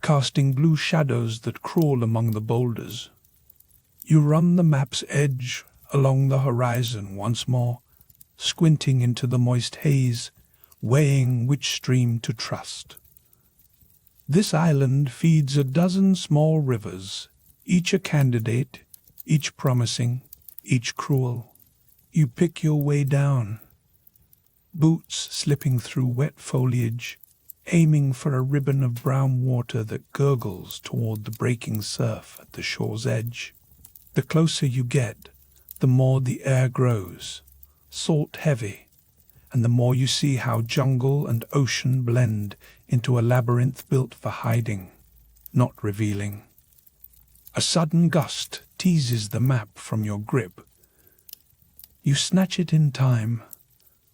casting blue shadows that crawl among the boulders. You run the map's edge along the horizon once more, squinting into the moist haze, weighing which stream to trust. This island feeds a dozen small rivers, each a candidate, each promising, each cruel. You pick your way down, boots slipping through wet foliage, aiming for a ribbon of brown water that gurgles toward the breaking surf at the shore's edge. The closer you get, the more the air grows, salt-heavy, and the more you see how jungle and ocean blend into a labyrinth built for hiding, not revealing. A sudden gust teases the map from your grip. You snatch it in time,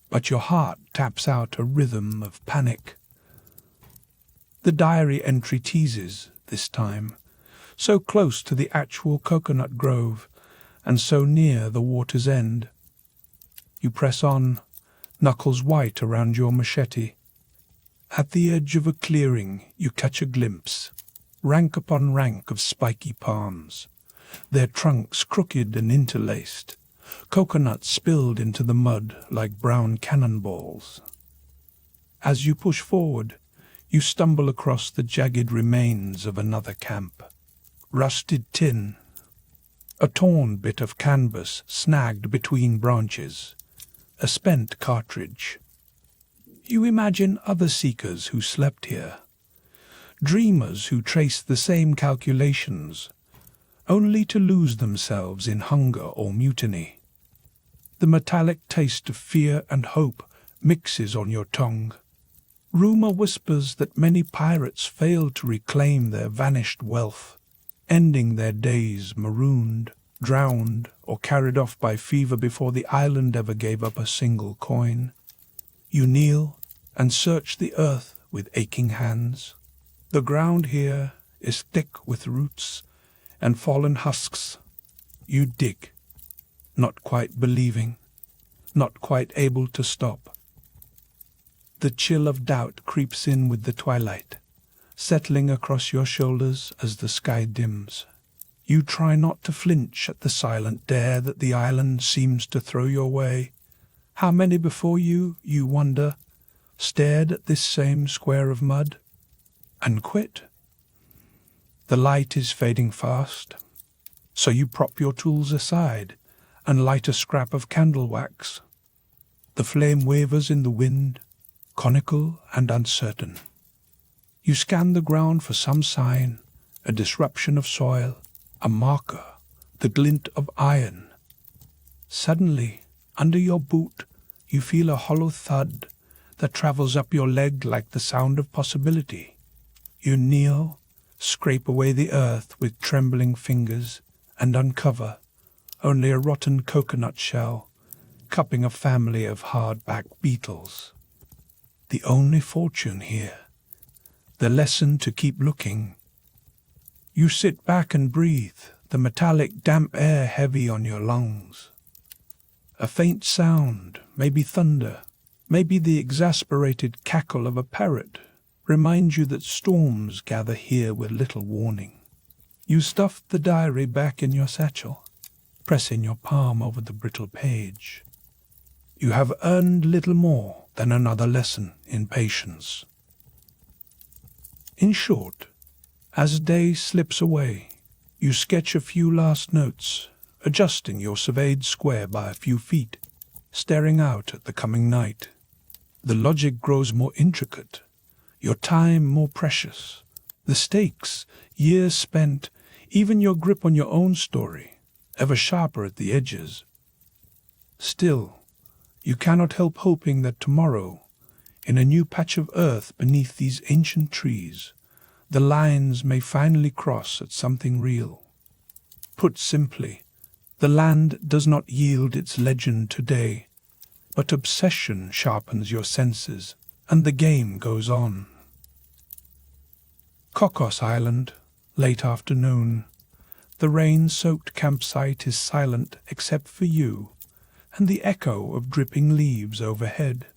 but your heart taps out a rhythm of panic. The diary entry teases, this time, so close to the actual coconut grove, and so near the water's end. You press on, knuckles white around your machete. At the edge of a clearing, you catch a glimpse, rank upon rank of spiky palms, their trunks crooked and interlaced, coconuts spilled into the mud like brown cannonballs. As you push forward, you stumble across the jagged remains of another camp. Rusted tin, a torn bit of canvas snagged between branches, a spent cartridge. You imagine other seekers who slept here, dreamers who traced the same calculations, only to lose themselves in hunger or mutiny. The metallic taste of fear and hope mixes on your tongue. Rumor whispers that many pirates failed to reclaim their vanished wealth, ending their days marooned, drowned, or carried off by fever before the island ever gave up a single coin. You kneel and search the earth with aching hands. The ground here is thick with roots and fallen husks. You dig, not quite believing, not quite able to stop. The chill of doubt creeps in with the twilight, settling across your shoulders as the sky dims. You try not to flinch at the silent dare that the island seems to throw your way. How many before you, you wonder, stared at this same square of mud and quit? The light is fading fast, so you prop your tools aside and light a scrap of candle wax. The flame wavers in the wind, conical and uncertain. You scan the ground for some sign, a disruption of soil, a marker, the glint of iron. Suddenly, under your boot, you feel a hollow thud that travels up your leg like the sound of possibility. You kneel, scrape away the earth with trembling fingers, and uncover only a rotten coconut shell, cupping a family of hardback beetles. The only fortune here, the lesson to keep looking. You sit back and breathe, the metallic damp air heavy on your lungs. A faint sound, maybe thunder, maybe the exasperated cackle of a parrot, reminds you that storms gather here with little warning. You stuff the diary back in your satchel, pressing your palm over the brittle page. You have earned little more than another lesson in patience. In short, as day slips away, you sketch a few last notes, adjusting your surveyed square by a few feet, staring out at the coming night. The logic grows more intricate, your time more precious, the stakes, years spent, even your grip on your own story, ever sharper at the edges. Still, you cannot help hoping that tomorrow, in a new patch of earth beneath these ancient trees, the lines may finally cross at something real. Put simply, the land does not yield its legend today, but obsession sharpens your senses, and the game goes on. Cocos Island, late afternoon. The rain-soaked campsite is silent except for you and the echo of dripping leaves overhead.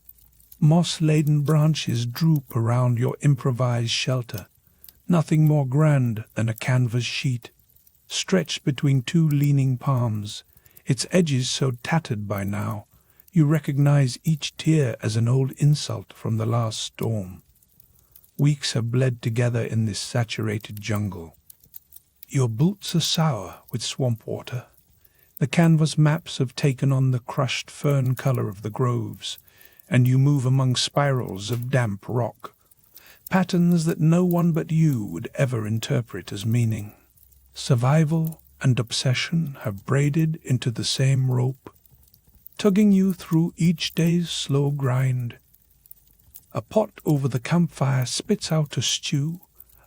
Moss-laden branches droop around your improvised shelter, nothing more grand than a canvas sheet, stretched between two leaning palms, its edges so tattered by now, you recognize each tear as an old insult from the last storm. Weeks have bled together in this saturated jungle. Your boots are sour with swamp water. The canvas maps have taken on the crushed fern color of the groves, and you move among spirals of damp rock, patterns that no one but you would ever interpret as meaning. Survival and obsession have braided into the same rope, tugging you through each day's slow grind. A pot over the campfire spits out a stew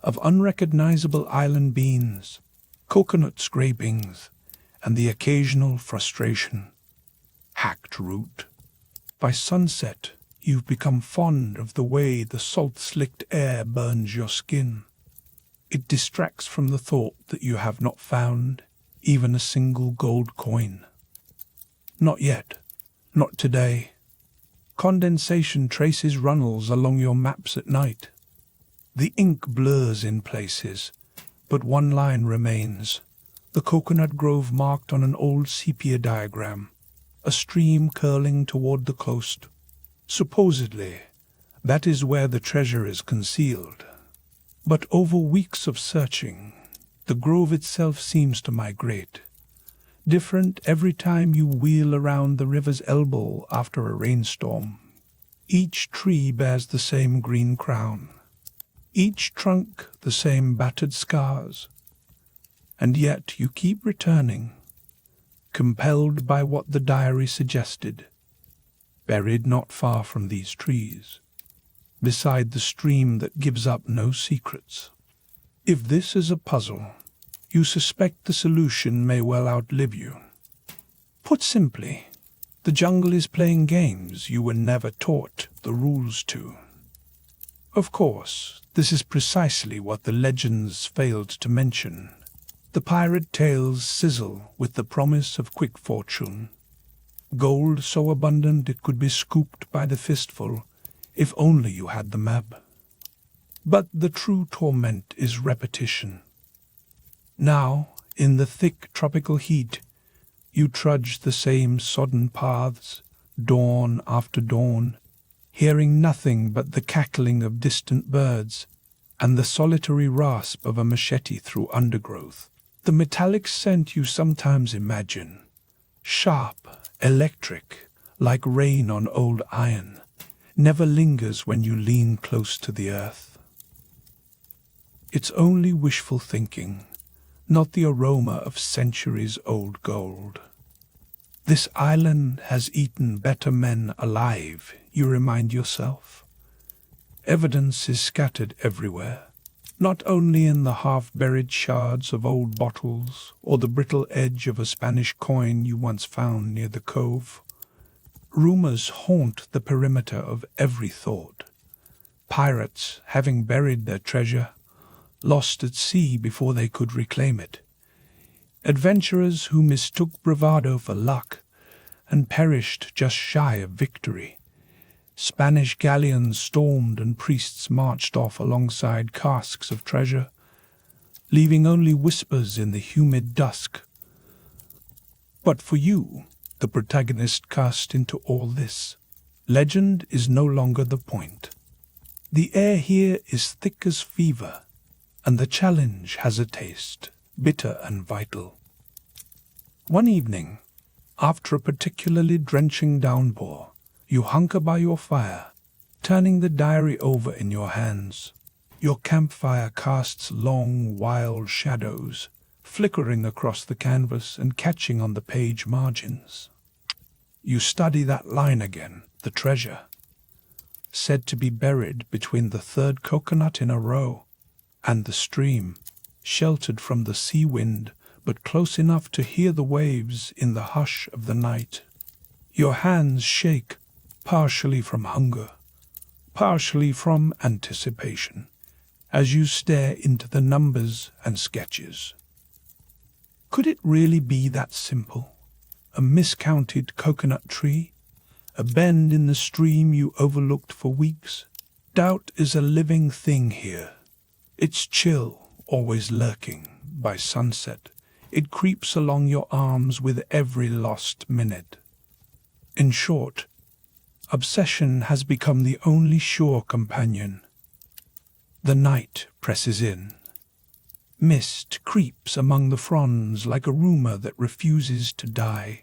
of unrecognizable island beans, coconut scrapings, and the occasional frustration. Hacked root. By sunset, you've become fond of the way the salt-slicked air burns your skin. It distracts from the thought that you have not found even a single gold coin. Not yet. Not today. Condensation traces runnels along your maps at night. The ink blurs in places, but one line remains. The coconut grove marked on an old sepia diagram, a stream curling toward the coast. Supposedly, that is where the treasure is concealed. But over weeks of searching, the grove itself seems to migrate, different every time you wheel around the river's elbow after a rainstorm. Each tree bears the same green crown, each trunk the same battered scars, and yet you keep returning, compelled by what the diary suggested, buried not far from these trees, beside the stream that gives up no secrets. If this is a puzzle, you suspect the solution may well outlive you. Put simply, the jungle is playing games you were never taught the rules to. Of course, this is precisely what the legends failed to mention. The pirate tales sizzle with the promise of quick fortune. Gold so abundant it could be scooped by the fistful, if only you had the map. But the true torment is repetition. Now, in the thick tropical heat, you trudge the same sodden paths, dawn after dawn, hearing nothing but the cackling of distant birds and the solitary rasp of a machete through undergrowth. The metallic scent you sometimes imagine, sharp, electric, like rain on old iron, never lingers when you lean close to the earth. It's only wishful thinking, not the aroma of centuries-old gold. This island has eaten better men alive, you remind yourself. Evidence is scattered everywhere, not only in the half-buried shards of old bottles or the brittle edge of a Spanish coin you once found near the cove. Rumors haunt the perimeter of every thought. Pirates, having buried their treasure, lost at sea before they could reclaim it. Adventurers who mistook bravado for luck and perished just shy of victory. Spanish galleons stormed and priests marched off alongside casks of treasure, leaving only whispers in the humid dusk. But for you, the protagonist cast into all this, legend is no longer the point. The air here is thick as fever, and the challenge has a taste, bitter and vital. One evening, after a particularly drenching downpour, you hunker by your fire, turning the diary over in your hands. Your campfire casts long, wild shadows, flickering across the canvas and catching on the page margins. You study that line again, the treasure, said to be buried between the third coconut in a row and the stream, sheltered from the sea wind but close enough to hear the waves in the hush of the night. Your hands shake, partially from hunger, partially from anticipation, as you stare into the numbers and sketches. Could it really be that simple? A miscounted coconut tree? A bend in the stream you overlooked for weeks? Doubt is a living thing here. Its chill, always lurking, by sunset. It creeps along your arms with every lost minute. In short, obsession has become the only sure companion. The night presses in. Mist creeps among the fronds like a rumor that refuses to die.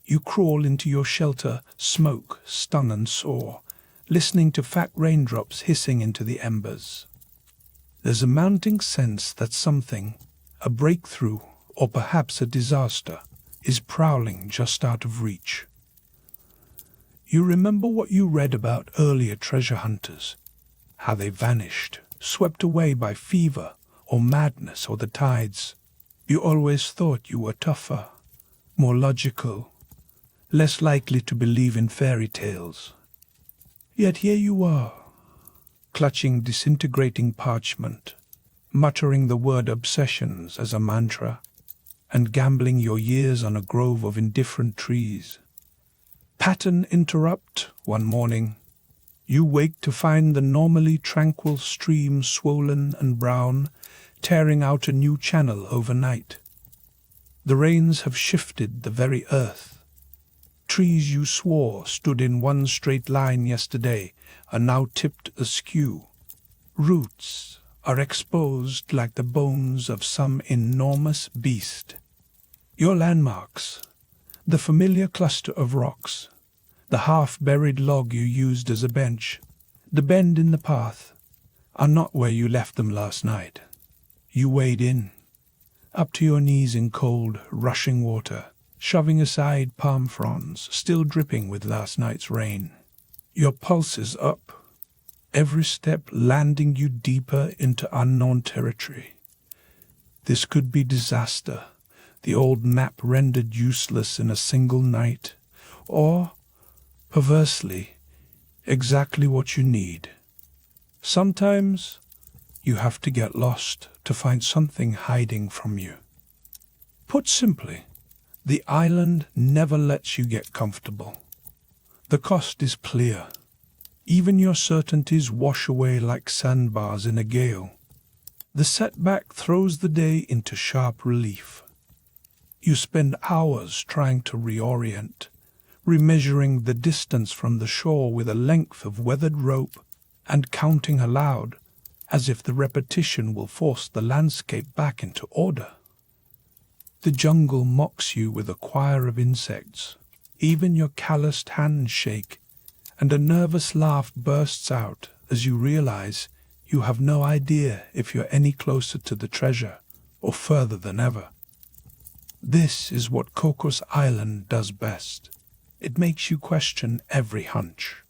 You crawl into your shelter, smoke, stun and sore, listening to fat raindrops hissing into the embers. There's a mounting sense that something, a breakthrough or perhaps a disaster, is prowling just out of reach. You remember what you read about earlier treasure hunters, how they vanished, swept away by fever or madness or the tides. You always thought you were tougher, more logical, less likely to believe in fairy tales. Yet here you are, clutching disintegrating parchment, muttering the word obsessions as a mantra, and gambling your years on a grove of indifferent trees. Pattern interrupt one morning. You wake to find the normally tranquil stream swollen and brown, tearing out a new channel overnight. The rains have shifted the very earth. Trees you swore stood in one straight line yesterday are now tipped askew. Roots are exposed like the bones of some enormous beast. Your landmarks, the familiar cluster of rocks, the half-buried log you used as a bench, the bend in the path, are not where you left them last night. You wade in, up to your knees in cold, rushing water, shoving aside palm fronds, still dripping with last night's rain. Your pulse is up, every step landing you deeper into unknown territory. This could be disaster, the old map rendered useless in a single night, or, perversely, exactly what you need. Sometimes you have to get lost to find something hiding from you. Put simply, the island never lets you get comfortable. The cost is clear. Even your certainties wash away like sandbars in a gale. The setback throws the day into sharp relief. You spend hours trying to reorient, remeasuring the distance from the shore with a length of weathered rope and counting aloud, as if the repetition will force the landscape back into order. The jungle mocks you with a choir of insects. Even your calloused hands shake, and a nervous laugh bursts out as you realize you have no idea if you're any closer to the treasure or further than ever. This is what Cocos Island does best. It makes you question every hunch.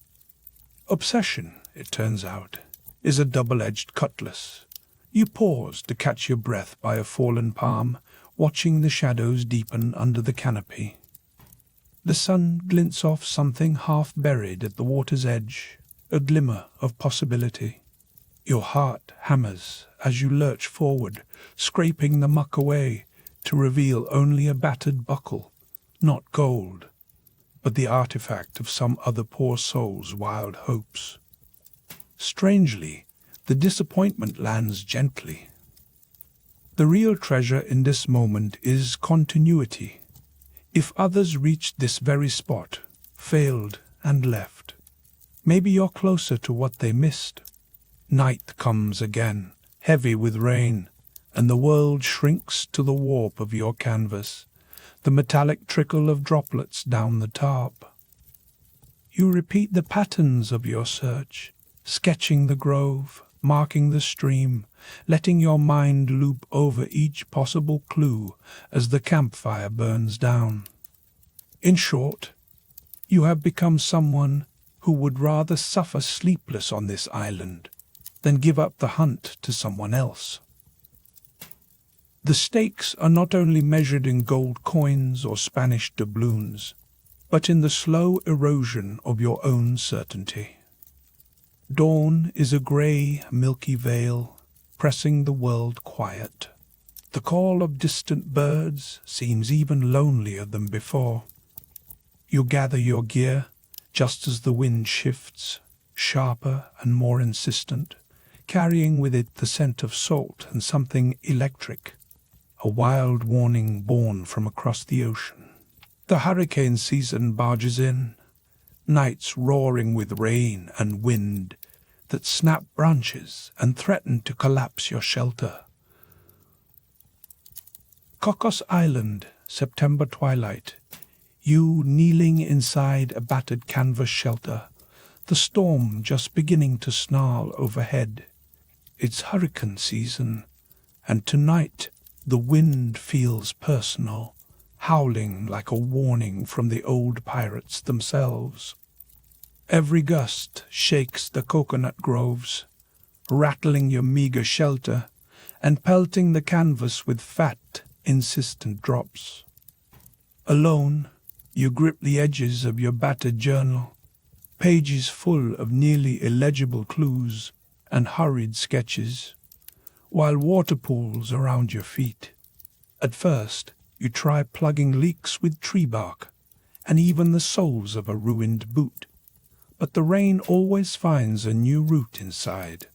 Obsession, it turns out, is a double-edged cutlass. You pause to catch your breath by a fallen palm, watching the shadows deepen under the canopy. The sun glints off something half buried at the water's edge, a glimmer of possibility. Your heart hammers as you lurch forward, scraping the muck away to reveal only a battered buckle, not gold, but the artifact of some other poor soul's wild hopes. Strangely, the disappointment lands gently. The real treasure in this moment is continuity. If others reached this very spot, failed and left, maybe you're closer to what they missed. Night comes again, heavy with rain, and the world shrinks to the warp of your canvas, the metallic trickle of droplets down the tarp. You repeat the patterns of your search, sketching the grove, marking the stream, letting your mind loop over each possible clue as the campfire burns down. In short, you have become someone who would rather suffer sleepless on this island than give up the hunt to someone else. The stakes are not only measured in gold coins or Spanish doubloons, but in the slow erosion of your own certainty. Dawn is a grey, milky veil, pressing the world quiet. The call of distant birds seems even lonelier than before. You gather your gear just as the wind shifts, sharper and more insistent, carrying with it the scent of salt and something electric, a wild warning borne from across the ocean. The hurricane season barges in, nights roaring with rain and wind that snap branches and threaten to collapse your shelter. Cocos Island, September twilight. You kneeling inside a battered canvas shelter, the storm just beginning to snarl overhead. It's hurricane season, and tonight the wind feels personal, howling like a warning from the old pirates themselves. Every gust shakes the coconut groves, rattling your meager shelter and pelting the canvas with fat, insistent drops. Alone, you grip the edges of your battered journal, pages full of nearly illegible clues and hurried sketches, while water pools around your feet. At first, you try plugging leaks with tree bark and even the soles of a ruined boot, but the rain always finds a new route inside.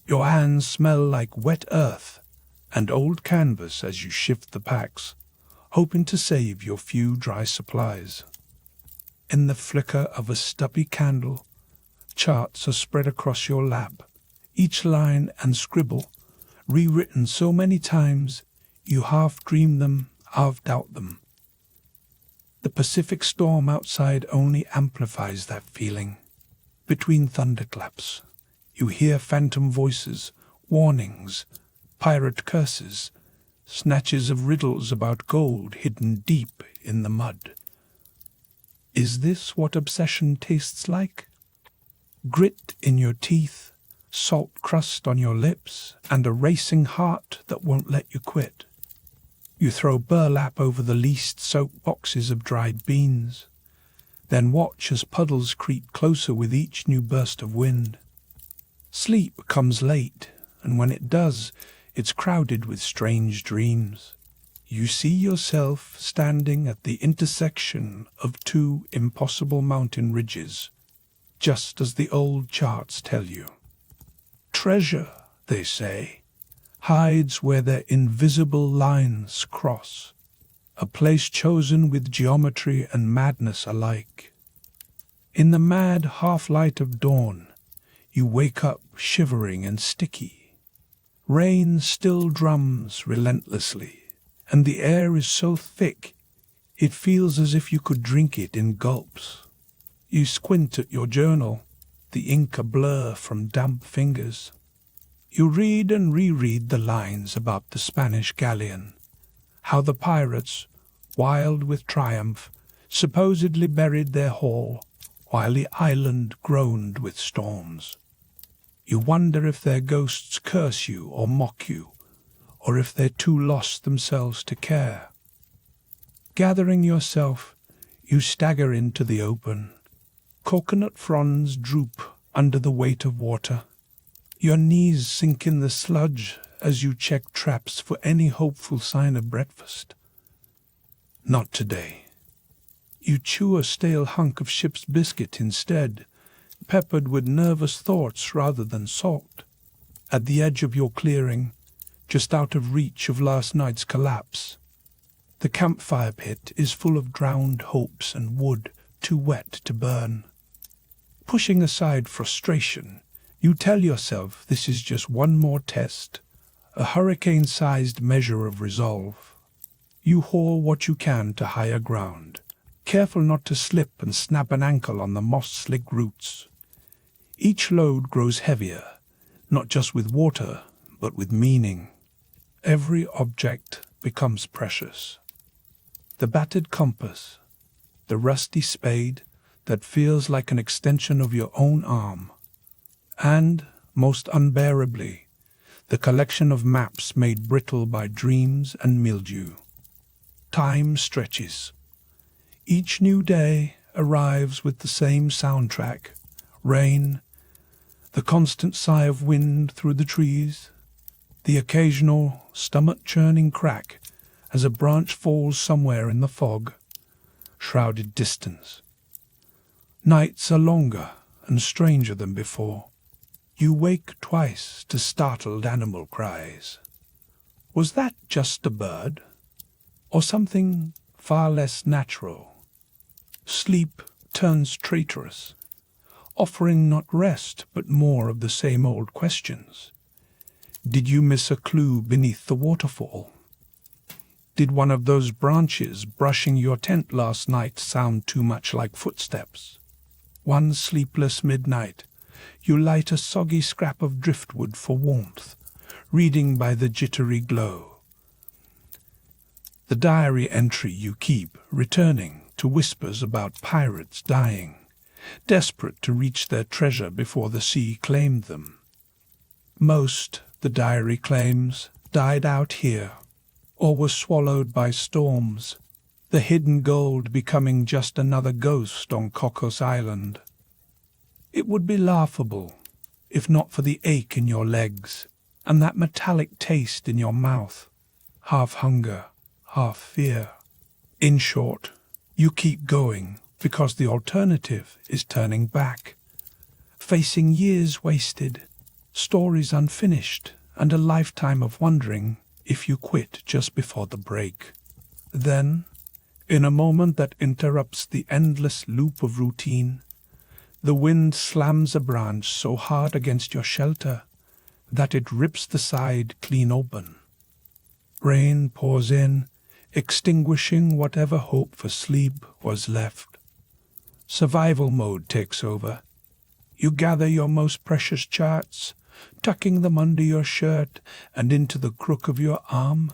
Your hands smell like wet earth and old canvas as you shift the packs, hoping to save your few dry supplies. In the flicker of a stubby candle, charts are spread across your lap, each line and scribble rewritten so many times you half dream them, half doubt them. The Pacific storm outside only amplifies that feeling. Between thunderclaps, you hear phantom voices, warnings, pirate curses, snatches of riddles about gold hidden deep in the mud. Is this what obsession tastes like? Grit in your teeth, salt crust on your lips, and a racing heart that won't let you quit. You throw burlap over the least soaked boxes of dried beans, then watch as puddles creep closer with each new burst of wind. Sleep comes late, and when it does, it's crowded with strange dreams. You see yourself standing at the intersection of two impossible mountain ridges, just as the old charts tell you. Treasure, they say, hides where their invisible lines cross, a place chosen with geometry and madness alike. In the mad half-light of dawn, you wake up shivering and sticky. Rain still drums relentlessly, and the air is so thick it feels as if you could drink it in gulps. You squint at your journal, the ink a blur from damp fingers. You read and reread the lines about the Spanish galleon, how the pirates, wild with triumph, supposedly buried their haul, while the island groaned with storms. You wonder if their ghosts curse you or mock you, or if they're too lost themselves to care. Gathering yourself, you stagger into the open. Coconut fronds droop under the weight of water. Your knees sink in the sludge as you check traps for any hopeful sign of breakfast. Not today. You chew a stale hunk of ship's biscuit instead, peppered with nervous thoughts rather than salt. At the edge of your clearing, just out of reach of last night's collapse, the campfire pit is full of drowned hopes and wood too wet to burn. Pushing aside frustration, you tell yourself this is just one more test, a hurricane-sized measure of resolve. You haul what you can to higher ground, careful not to slip and snap an ankle on the moss-slick roots. Each load grows heavier, not just with water, but with meaning. Every object becomes precious. The battered compass, the rusty spade that feels like an extension of your own arm, and, most unbearably, the collection of maps made brittle by dreams and mildew. Time stretches. Each new day arrives with the same soundtrack: rain, the constant sigh of wind through the trees, the occasional stomach-churning crack as a branch falls somewhere in the fog, shrouded distance. Nights are longer and stranger than before. You wake twice to startled animal cries. Was that just a bird? Or something far less natural? Sleep turns traitorous, offering not rest but more of the same old questions. Did you miss a clue beneath the waterfall? Did one of those branches brushing your tent last night sound too much like footsteps? One sleepless midnight, you light a soggy scrap of driftwood for warmth, reading by the jittery glow. The diary entry you keep, returning to whispers about pirates dying, desperate to reach their treasure before the sea claimed them. Most, the diary claims, died out here, or were swallowed by storms, the hidden gold becoming just another ghost on Cocos Island. It would be laughable, if not for the ache in your legs, and that metallic taste in your mouth, half hunger, half fear. In short, you keep going because the alternative is turning back, facing years wasted, stories unfinished, and a lifetime of wondering if you quit just before the break. Then, in a moment that interrupts the endless loop of routine, the wind slams a branch so hard against your shelter that it rips the side clean open. Rain pours in, extinguishing whatever hope for sleep was left. Survival mode takes over. You gather your most precious charts, tucking them under your shirt and into the crook of your arm.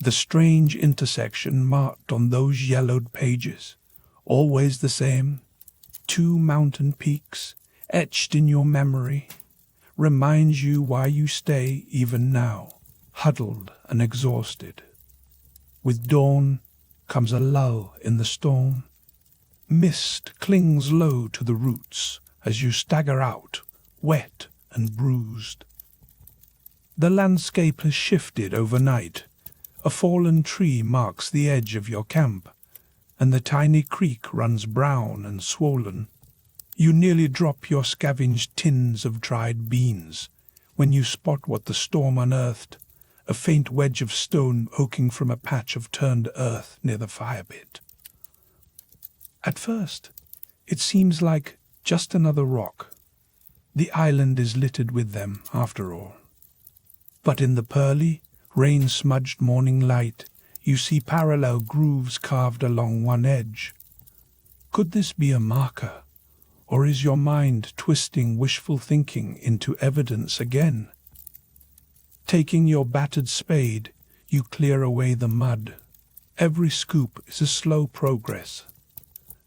The strange intersection marked on those yellowed pages, always the same. 2 mountain peaks, etched in your memory, reminds you why you stay even now, huddled and exhausted. With dawn comes a lull in the storm. Mist clings low to the roots as you stagger out, wet and bruised. The landscape has shifted overnight. A fallen tree marks the edge of your camp, and the tiny creek runs brown and swollen. You nearly drop your scavenged tins of dried beans when you spot what the storm unearthed, a faint wedge of stone poking from a patch of turned earth near the fire pit. At first, it seems like just another rock. The island is littered with them, after all. But in the pearly, rain-smudged morning light, you see parallel grooves carved along one edge. Could this be a marker, or is your mind twisting wishful thinking into evidence again? Taking your battered spade, you clear away the mud. Every scoop is a slow progress.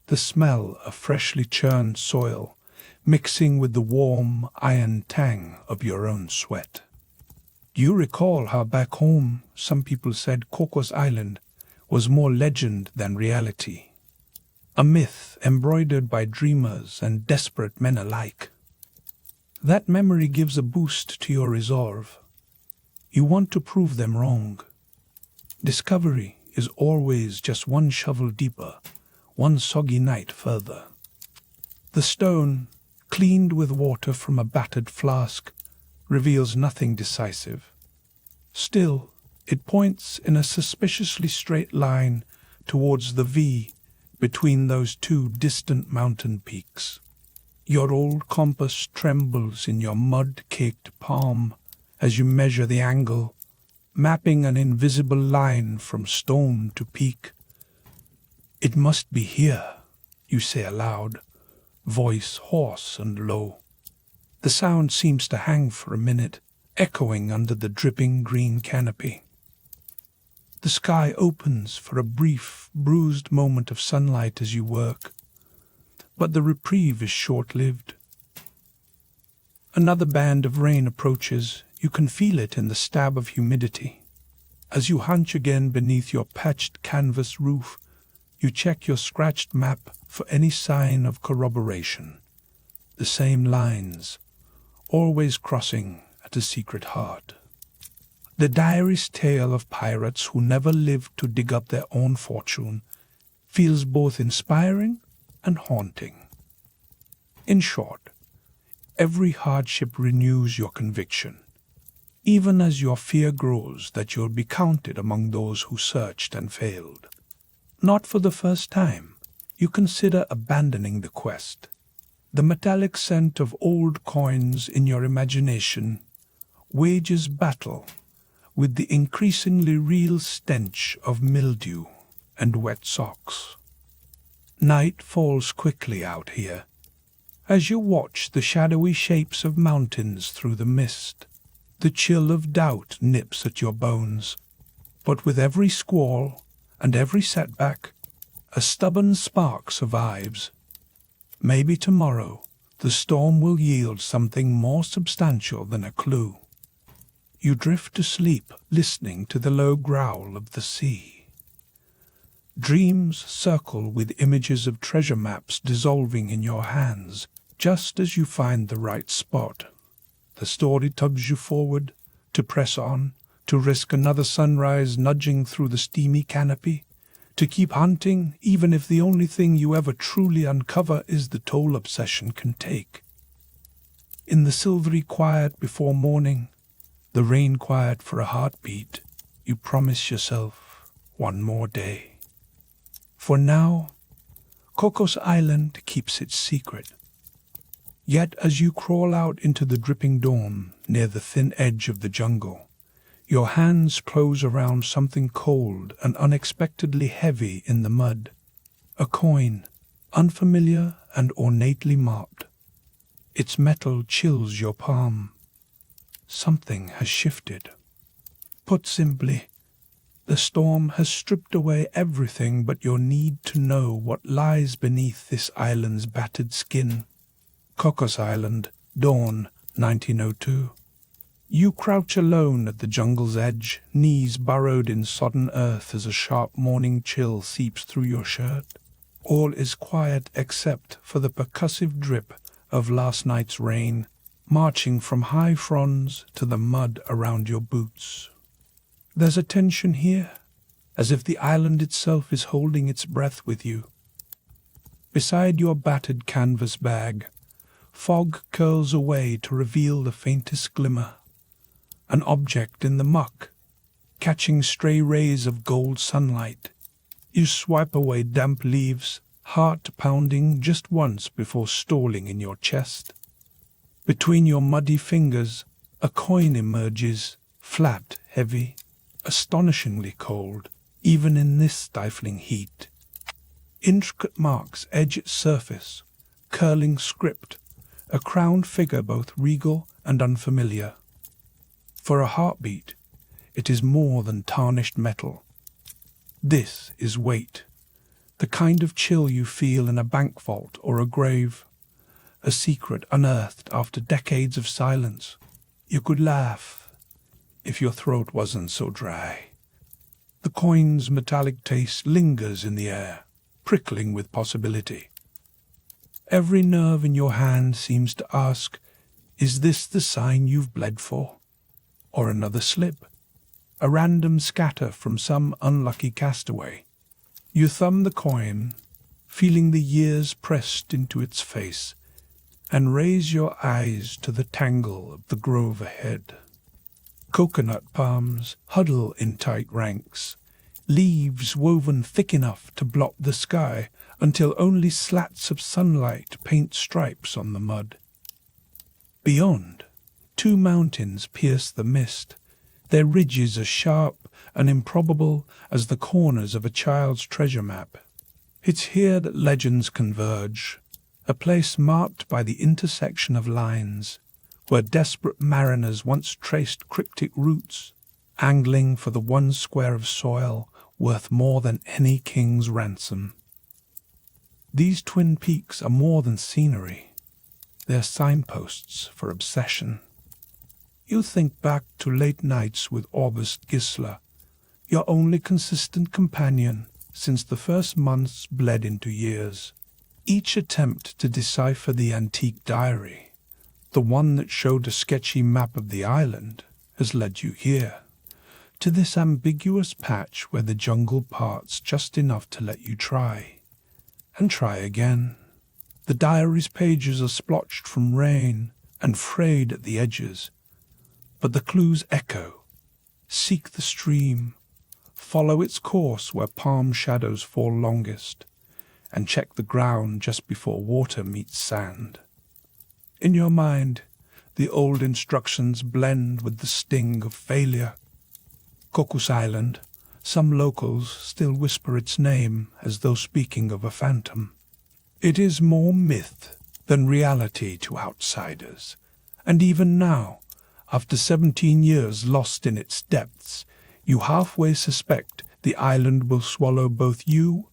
The smell of freshly churned soil, mixing with the warm iron tang of your own sweat. Do you recall how back home some people said Cocos Island was more legend than reality? A myth embroidered by dreamers and desperate men alike. That memory gives a boost to your resolve. You want to prove them wrong. Discovery is always just one shovel deeper, one soggy night further. The stone, cleaned with water from a battered flask, reveals nothing decisive. Still, it points in a suspiciously straight line towards the V between those 2 distant mountain peaks. Your old compass trembles in your mud-caked palm as you measure the angle, mapping an invisible line from stone to peak. It must be here, you say aloud, voice hoarse and low. The sound seems to hang for a minute, echoing under the dripping green canopy. The sky opens for a brief, bruised moment of sunlight as you work, but the reprieve is short-lived. Another band of rain approaches. You can feel it in the stab of humidity. As you hunch again beneath your patched canvas roof, you check your scratched map for any sign of corroboration. The same lines, always crossing at a secret heart. The diary's tale of pirates who never lived to dig up their own fortune feels both inspiring and haunting. In short, every hardship renews your conviction, even as your fear grows that you'll be counted among those who searched and failed. Not for the first time, you consider abandoning the quest. The metallic scent of old coins in your imagination wages battle with the increasingly real stench of mildew and wet socks. Night falls quickly out here, as you watch the shadowy shapes of mountains through the mist. The chill of doubt nips at your bones, but with every squall and every setback, a stubborn spark survives. Maybe tomorrow the storm will yield something more substantial than a clue. You drift to sleep, listening to the low growl of the sea. Dreams circle with images of treasure maps dissolving in your hands, just as you find the right spot. The story tugs you forward, to press on, to risk another sunrise nudging through the steamy canopy, to keep hunting even if the only thing you ever truly uncover is the toll obsession can take. In the silvery quiet before morning, the rain quiet for a heartbeat, you promise yourself one more day. For now, Cocos Island keeps its secret. Yet as you crawl out into the dripping dawn near the thin edge of the jungle, your hands close around something cold and unexpectedly heavy in the mud. A coin, unfamiliar and ornately marked. Its metal chills your palm. Something has shifted. Put simply, the storm has stripped away everything but your need to know what lies beneath this island's battered skin. Cocos Island, dawn, 1902. You crouch alone at the jungle's edge, knees burrowed in sodden earth as a sharp morning chill seeps through your shirt. All is quiet except for the percussive drip of last night's rain, marching from high fronds to the mud around your boots. There's a tension here, as if the island itself is holding its breath with you. Beside your battered canvas bag, fog curls away to reveal the faintest glimmer. An object in the muck, catching stray rays of gold sunlight. You swipe away damp leaves, heart pounding just once before stalling in your chest. Between your muddy fingers, a coin emerges, flat, heavy, astonishingly cold, even in this stifling heat. Intricate marks edge its surface, curling script, a crowned figure both regal and unfamiliar. For a heartbeat, it is more than tarnished metal. This is weight, the kind of chill you feel in a bank vault or a grave, a secret unearthed after decades of silence. You could laugh if your throat wasn't so dry. The coin's metallic taste lingers in the air, prickling with possibility. Every nerve in your hand seems to ask, is this the sign you've bled for? Or another slip, a random scatter from some unlucky castaway. You thumb the coin, feeling the years pressed into its face, and raise your eyes to the tangle of the grove ahead. Coconut palms huddle in tight ranks, leaves woven thick enough to blot the sky until only slats of sunlight paint stripes on the mud. Beyond, 2 mountains pierce the mist, their ridges as sharp and improbable as the corners of a child's treasure map. It's here that legends converge, a place marked by the intersection of lines, where desperate mariners once traced cryptic routes, angling for the one square of soil worth more than any king's ransom. These twin peaks are more than scenery. They're signposts for obsession. You think back to late nights with August Gisler, your only consistent companion since the first months bled into years. Each attempt to decipher the antique diary, the one that showed a sketchy map of the island, has led you here, to this ambiguous patch where the jungle parts just enough to let you try, and try again. The diary's pages are splotched from rain and frayed at the edges, but the clues echo. Seek the stream, follow its course where palm shadows fall longest, and check the ground just before water meets sand. In your mind, the old instructions blend with the sting of failure. Cocos Island, some locals still whisper its name as though speaking of a phantom. It is more myth than reality to outsiders, and even now, after 17 years lost in its depths, you halfway suspect the island will swallow both you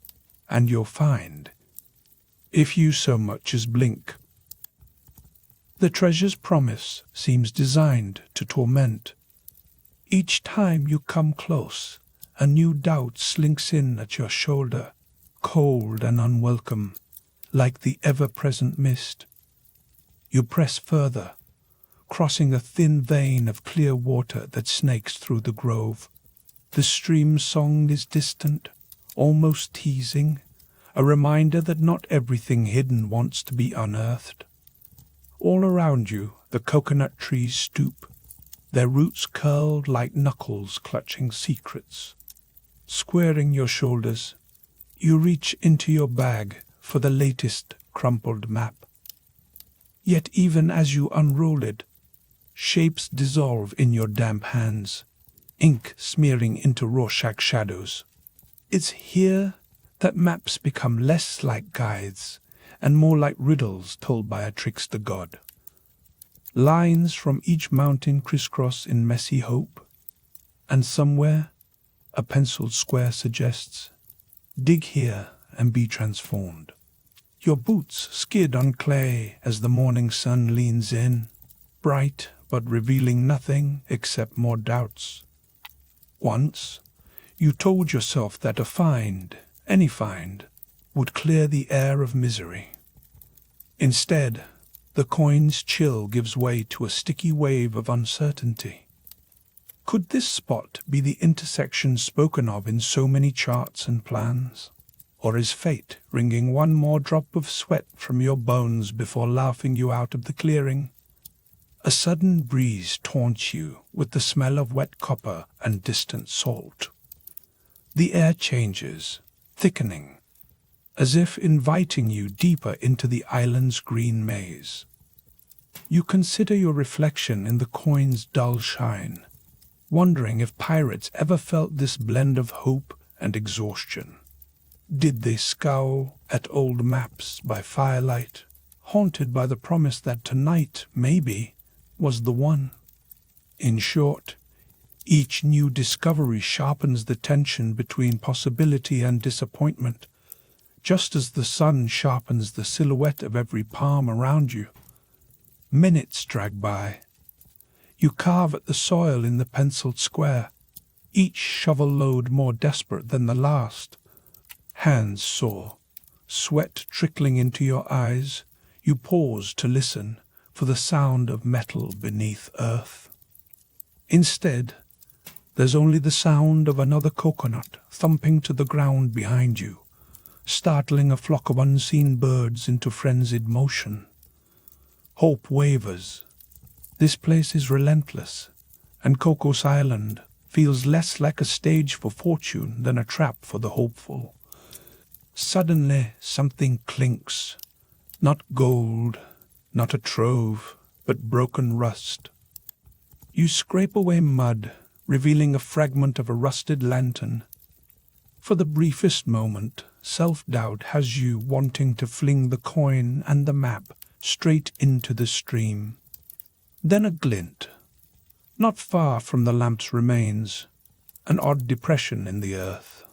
and your find, if you so much as blink. The treasure's promise seems designed to torment. Each time you come close, a new doubt slinks in at your shoulder, cold and unwelcome, like the ever-present mist. You press further, crossing a thin vein of clear water that snakes through the grove. The stream's song is distant, almost teasing, a reminder that not everything hidden wants to be unearthed. All around you, the coconut trees stoop, their roots curled like knuckles clutching secrets. Squaring your shoulders, you reach into your bag for the latest crumpled map. Yet even as you unroll it, shapes dissolve in your damp hands, ink smearing into Rorschach shadows. It's here that maps become less like guides and more like riddles told by a trickster god. Lines from each mountain crisscross in messy hope, and somewhere a penciled square suggests, dig here and be transformed. Your boots skid on clay as the morning sun leans in, bright but revealing nothing except more doubts. Once, you told yourself that a find, any find, would clear the air of misery. Instead, the coin's chill gives way to a sticky wave of uncertainty. Could this spot be the intersection spoken of in so many charts and plans? Or is fate wringing one more drop of sweat from your bones before laughing you out of the clearing? A sudden breeze taunts you with the smell of wet copper and distant salt. The air changes, thickening, as if inviting you deeper into the island's green maze. You consider your reflection in the coin's dull shine, wondering if pirates ever felt this blend of hope and exhaustion. Did they scowl at old maps by firelight, haunted by the promise that tonight, maybe, was the one? In short, each new discovery sharpens the tension between possibility and disappointment, just as the sun sharpens the silhouette of every palm around you. Minutes drag by. You carve at the soil in the penciled square, each shovel load more desperate than the last. Hands sore, sweat trickling into your eyes, you pause to listen for the sound of metal beneath earth. Instead, there's only the sound of another coconut thumping to the ground behind you, startling a flock of unseen birds into frenzied motion. Hope wavers. This place is relentless, and Cocos Island feels less like a stage for fortune than a trap for the hopeful. Suddenly something clinks, not gold, not a trove, but broken rust. You scrape away mud, revealing a fragment of a rusted lantern. For the briefest moment, self-doubt has you wanting to fling the coin and the map straight into the stream. Then a glint. Not far from the lamp's remains, an odd depression in the earth.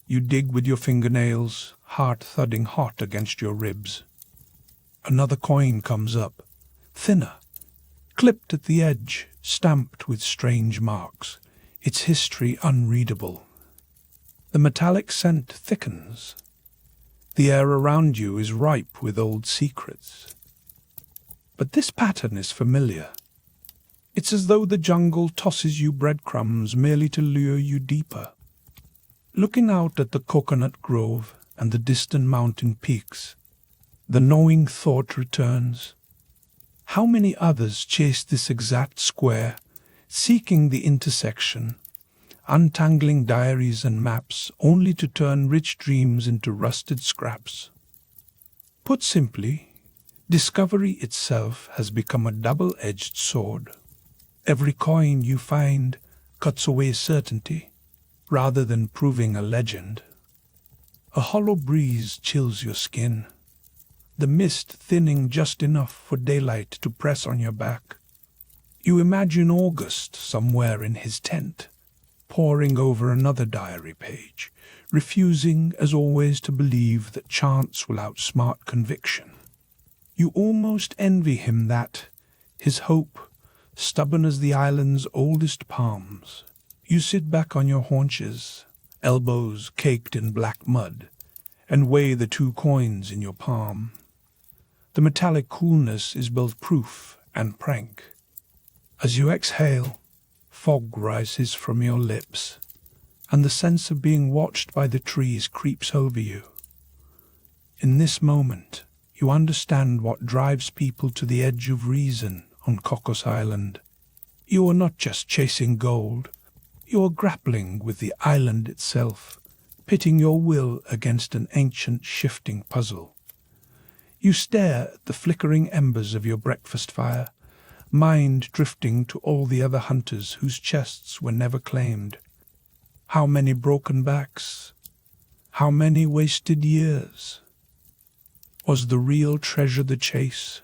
You dig with your fingernails, heart thudding hot against your ribs. Another coin comes up, thinner, clipped at the edge, stamped with strange marks, its history unreadable. The metallic scent thickens. The air around you is ripe with old secrets. But this pattern is familiar. It's as though the jungle tosses you breadcrumbs merely to lure you deeper. Looking out at the coconut grove and the distant mountain peaks, the knowing thought returns. How many others chase this exact square, seeking the intersection, untangling diaries and maps, only to turn rich dreams into rusted scraps? Put simply, discovery itself has become a double-edged sword. Every coin you find cuts away certainty, rather than proving a legend. A hollow breeze chills your skin, the mist thinning just enough for daylight to press on your back. You imagine August somewhere in his tent, poring over another diary page, refusing, as always, to believe that chance will outsmart conviction. You almost envy him that, his hope, stubborn as the island's oldest palms. You sit back on your haunches, elbows caked in black mud, and weigh the 2 coins in your palm. The metallic coolness is both proof and prank. As you exhale, fog rises from your lips, and the sense of being watched by the trees creeps over you. In this moment, you understand what drives people to the edge of reason on Cocos Island. You are not just chasing gold, you are grappling with the island itself, pitting your will against an ancient shifting puzzle. You stare at the flickering embers of your breakfast fire, mind drifting to all the other hunters whose chests were never claimed. How many broken backs? How many wasted years? Was the real treasure the chase,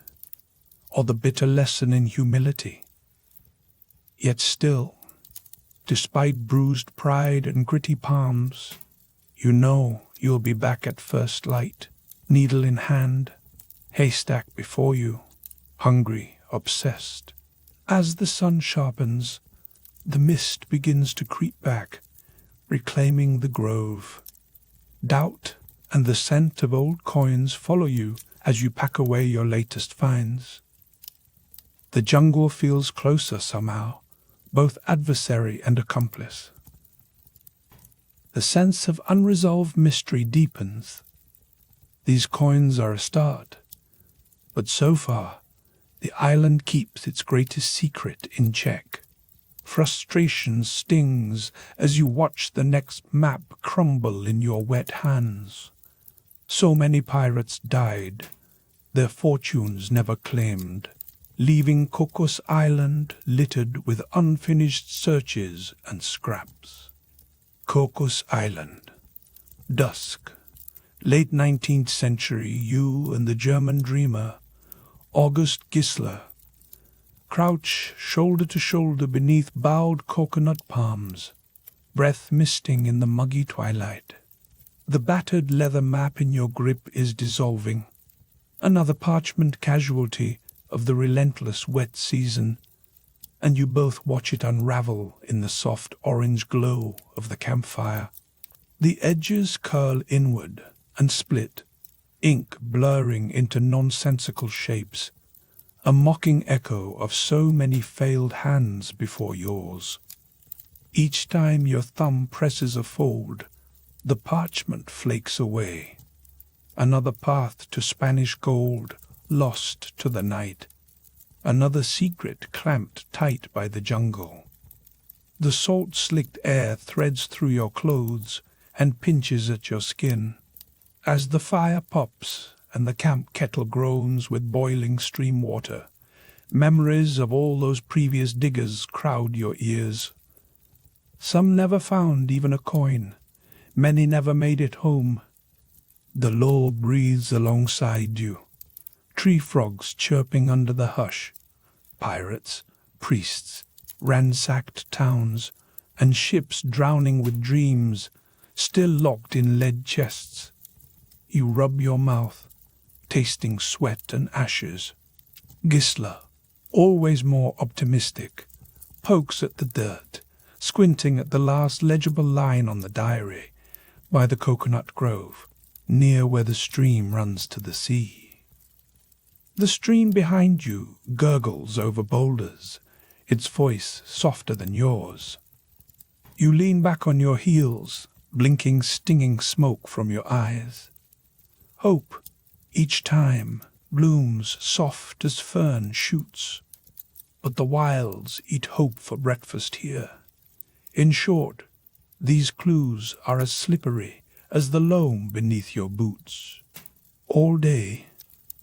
or the bitter lesson in humility? Yet still, despite bruised pride and gritty palms, you know you'll be back at first light, needle in hand, haystack before you, hungry, obsessed. As the sun sharpens, the mist begins to creep back, reclaiming the grove. Doubt and the scent of old coins follow you as you pack away your latest finds. The jungle feels closer somehow, both adversary and accomplice. The sense of unresolved mystery deepens. These coins are a start, but so far, the island keeps its greatest secret in check. Frustration stings as you watch the next map crumble in your wet hands. So many pirates died, their fortunes never claimed, leaving Cocos Island littered with unfinished searches and scraps. Cocos Island. Dusk. Late 19th century, you and the German dreamer, August Gisler, crouch shoulder to shoulder beneath bowed coconut palms, breath misting in the muggy twilight. The battered leather map in your grip is dissolving, another parchment casualty of the relentless wet season, and you both watch it unravel in the soft orange glow of the campfire. The edges curl inward and split, ink blurring into nonsensical shapes, a mocking echo of so many failed hands before yours. Each time your thumb presses a fold, the parchment flakes away. Another path to Spanish gold lost to the night. Another secret clamped tight by the jungle. The salt-slicked air threads through your clothes and pinches at your skin. As the fire pops and the camp kettle groans with boiling stream water, memories of all those previous diggers crowd your ears. Some never found even a coin. Many never made it home. The law breathes alongside you, tree frogs chirping under the hush, pirates, priests, ransacked towns, and ships drowning with dreams, still locked in lead chests. You rub your mouth, tasting sweat and ashes. Gisela, always more optimistic, pokes at the dirt, squinting at the last legible line on the diary, by the coconut grove, near where the stream runs to the sea. The stream behind you gurgles over boulders, its voice softer than yours. You lean back on your heels, blinking stinging smoke from your eyes. Hope, each time, blooms soft as fern shoots, but the wilds eat hope for breakfast here. In short, these clues are as slippery as the loam beneath your boots. All day,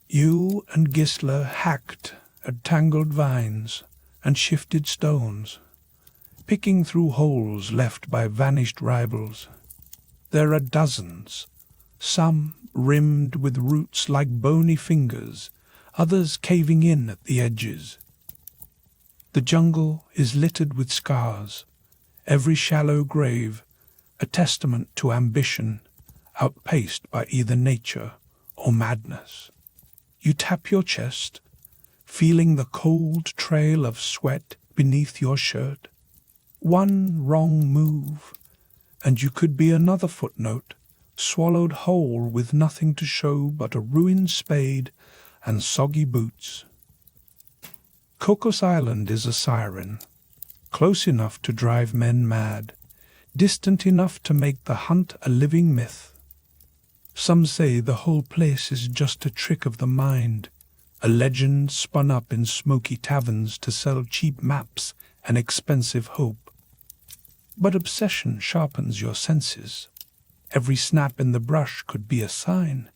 you and Gisela hacked at tangled vines and shifted stones, picking through holes left by vanished rivals. There are dozens, some rimmed with roots like bony fingers, others caving in at the edges. The jungle is littered with scars, every shallow grave a testament to ambition, outpaced by either nature or madness. You tap your chest, feeling the cold trail of sweat beneath your shirt. One wrong move, and you could be another footnote, swallowed whole with nothing to show but a ruined spade and soggy boots. Cocos Island is a siren, close enough to drive men mad, distant enough to make the hunt a living myth. Some say the whole place is just a trick of the mind, a legend spun up in smoky taverns to sell cheap maps and expensive hope. But obsession sharpens your senses. Every snap in the brush could be a sign,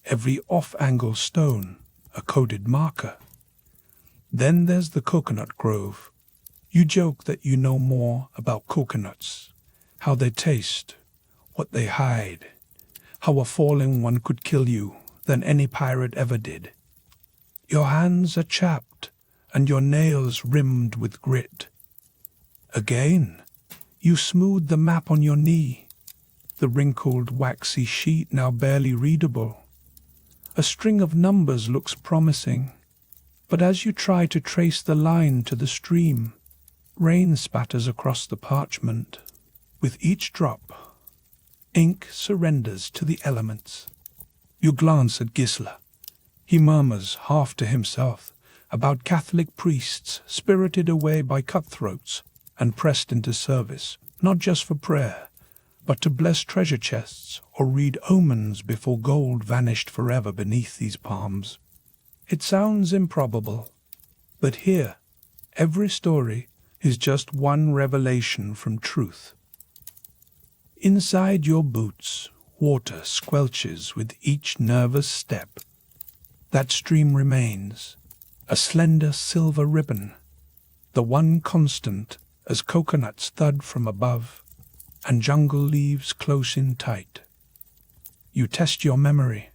every off-angle stone a coded marker. Then there's the coconut grove. You joke that you know more about coconuts, how they taste, what they hide, how a falling one could kill you than any pirate ever did. Your hands are chapped and your nails rimmed with grit. Again, you smooth the map on your knee, the wrinkled, waxy sheet now barely readable. A string of numbers looks promising, but as you try to trace the line to the stream, rain spatters across the parchment. With each drop, ink surrenders to the elements. You glance at Gisela. He murmurs, half to himself, about Catholic priests spirited away by cutthroats and pressed into service, not just for prayer, but to bless treasure chests or read omens before gold vanished forever beneath these palms. It sounds improbable, but here, every story is just one revelation from truth. Inside your boots, water squelches with each nervous step. That stream remains, a slender silver ribbon, the one constant as coconuts thud from above and jungle leaves close in tight. You test your memory.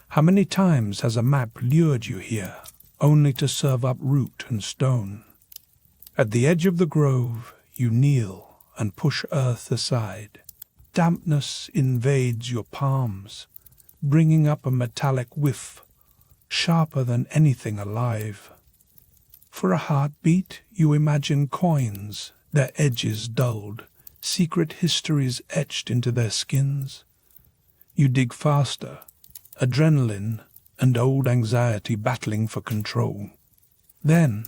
How many times has a map lured you here, only to serve up root and stone? At the edge of the grove, you kneel and push earth aside. Dampness invades your palms, bringing up a metallic whiff, sharper than anything alive. For a heartbeat, you imagine coins, their edges dulled, secret histories etched into their skins. You dig faster, adrenaline and old anxiety battling for control. Then,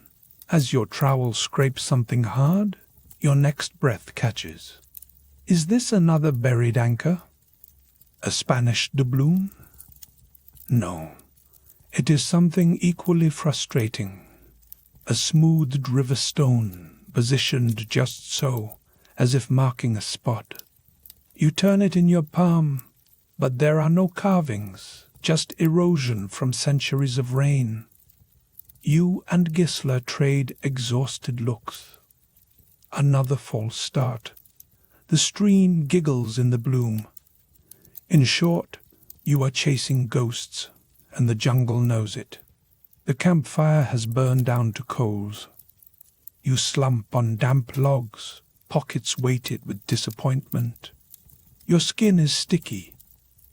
as your trowel scrapes something hard, your next breath catches. Is this another buried anchor? A Spanish doubloon? No, it is something equally frustrating. A smoothed river stone, positioned just so, as if marking a spot. You turn it in your palm, but there are no carvings, just erosion from centuries of rain. You and Gisela trade exhausted looks. Another false start. The stream giggles in the bloom. In short, you are chasing ghosts, and the jungle knows it. The campfire has burned down to coals. You slump on damp logs, pockets weighted with disappointment. Your skin is sticky,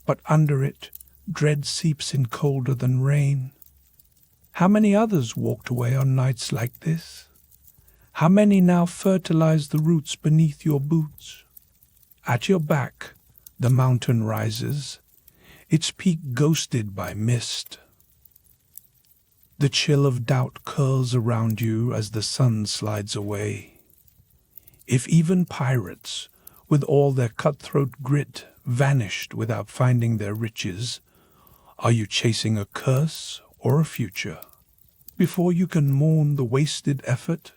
but under it, dread seeps in colder than rain. How many others walked away on nights like this? How many now fertilize the roots beneath your boots? At your back, the mountain rises, its peak ghosted by mist. The chill of doubt curls around you as the sun slides away. If even pirates, with all their cutthroat grit, vanished without finding their riches, are you chasing a curse or a future? Before you can mourn the wasted effort,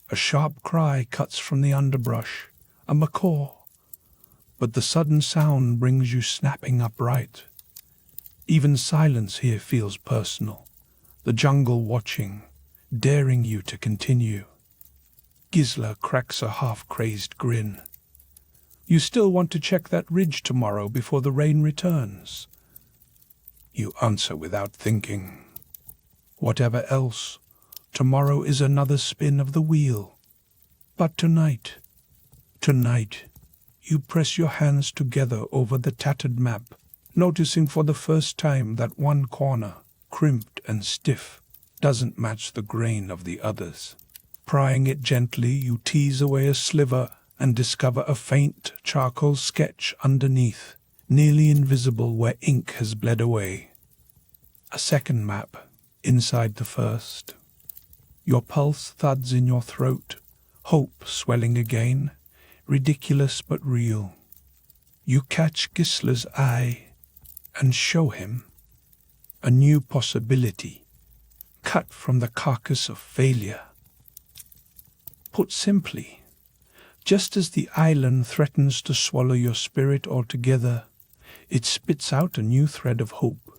a sharp cry cuts from the underbrush, a macaw. But the sudden sound brings you snapping upright. Even silence here feels personal, the jungle watching, daring you to continue. Gisla cracks a half-crazed grin. You still want to check that ridge tomorrow before the rain returns? You answer without thinking. Whatever else, tomorrow is another spin of the wheel. But tonight, you press your hands together over the tattered map, noticing for the first time that one corner, crimped and stiff, doesn't match the grain of the others. Prying it gently, you tease away a sliver and discover a faint charcoal sketch underneath, nearly invisible where ink has bled away. A second map, inside the first. Your pulse thuds in your throat, hope swelling again, ridiculous but real. You catch Gisla's eye and show him a new possibility, cut from the carcass of failure. Put simply, just as the island threatens to swallow your spirit altogether, it spits out a new thread of hope.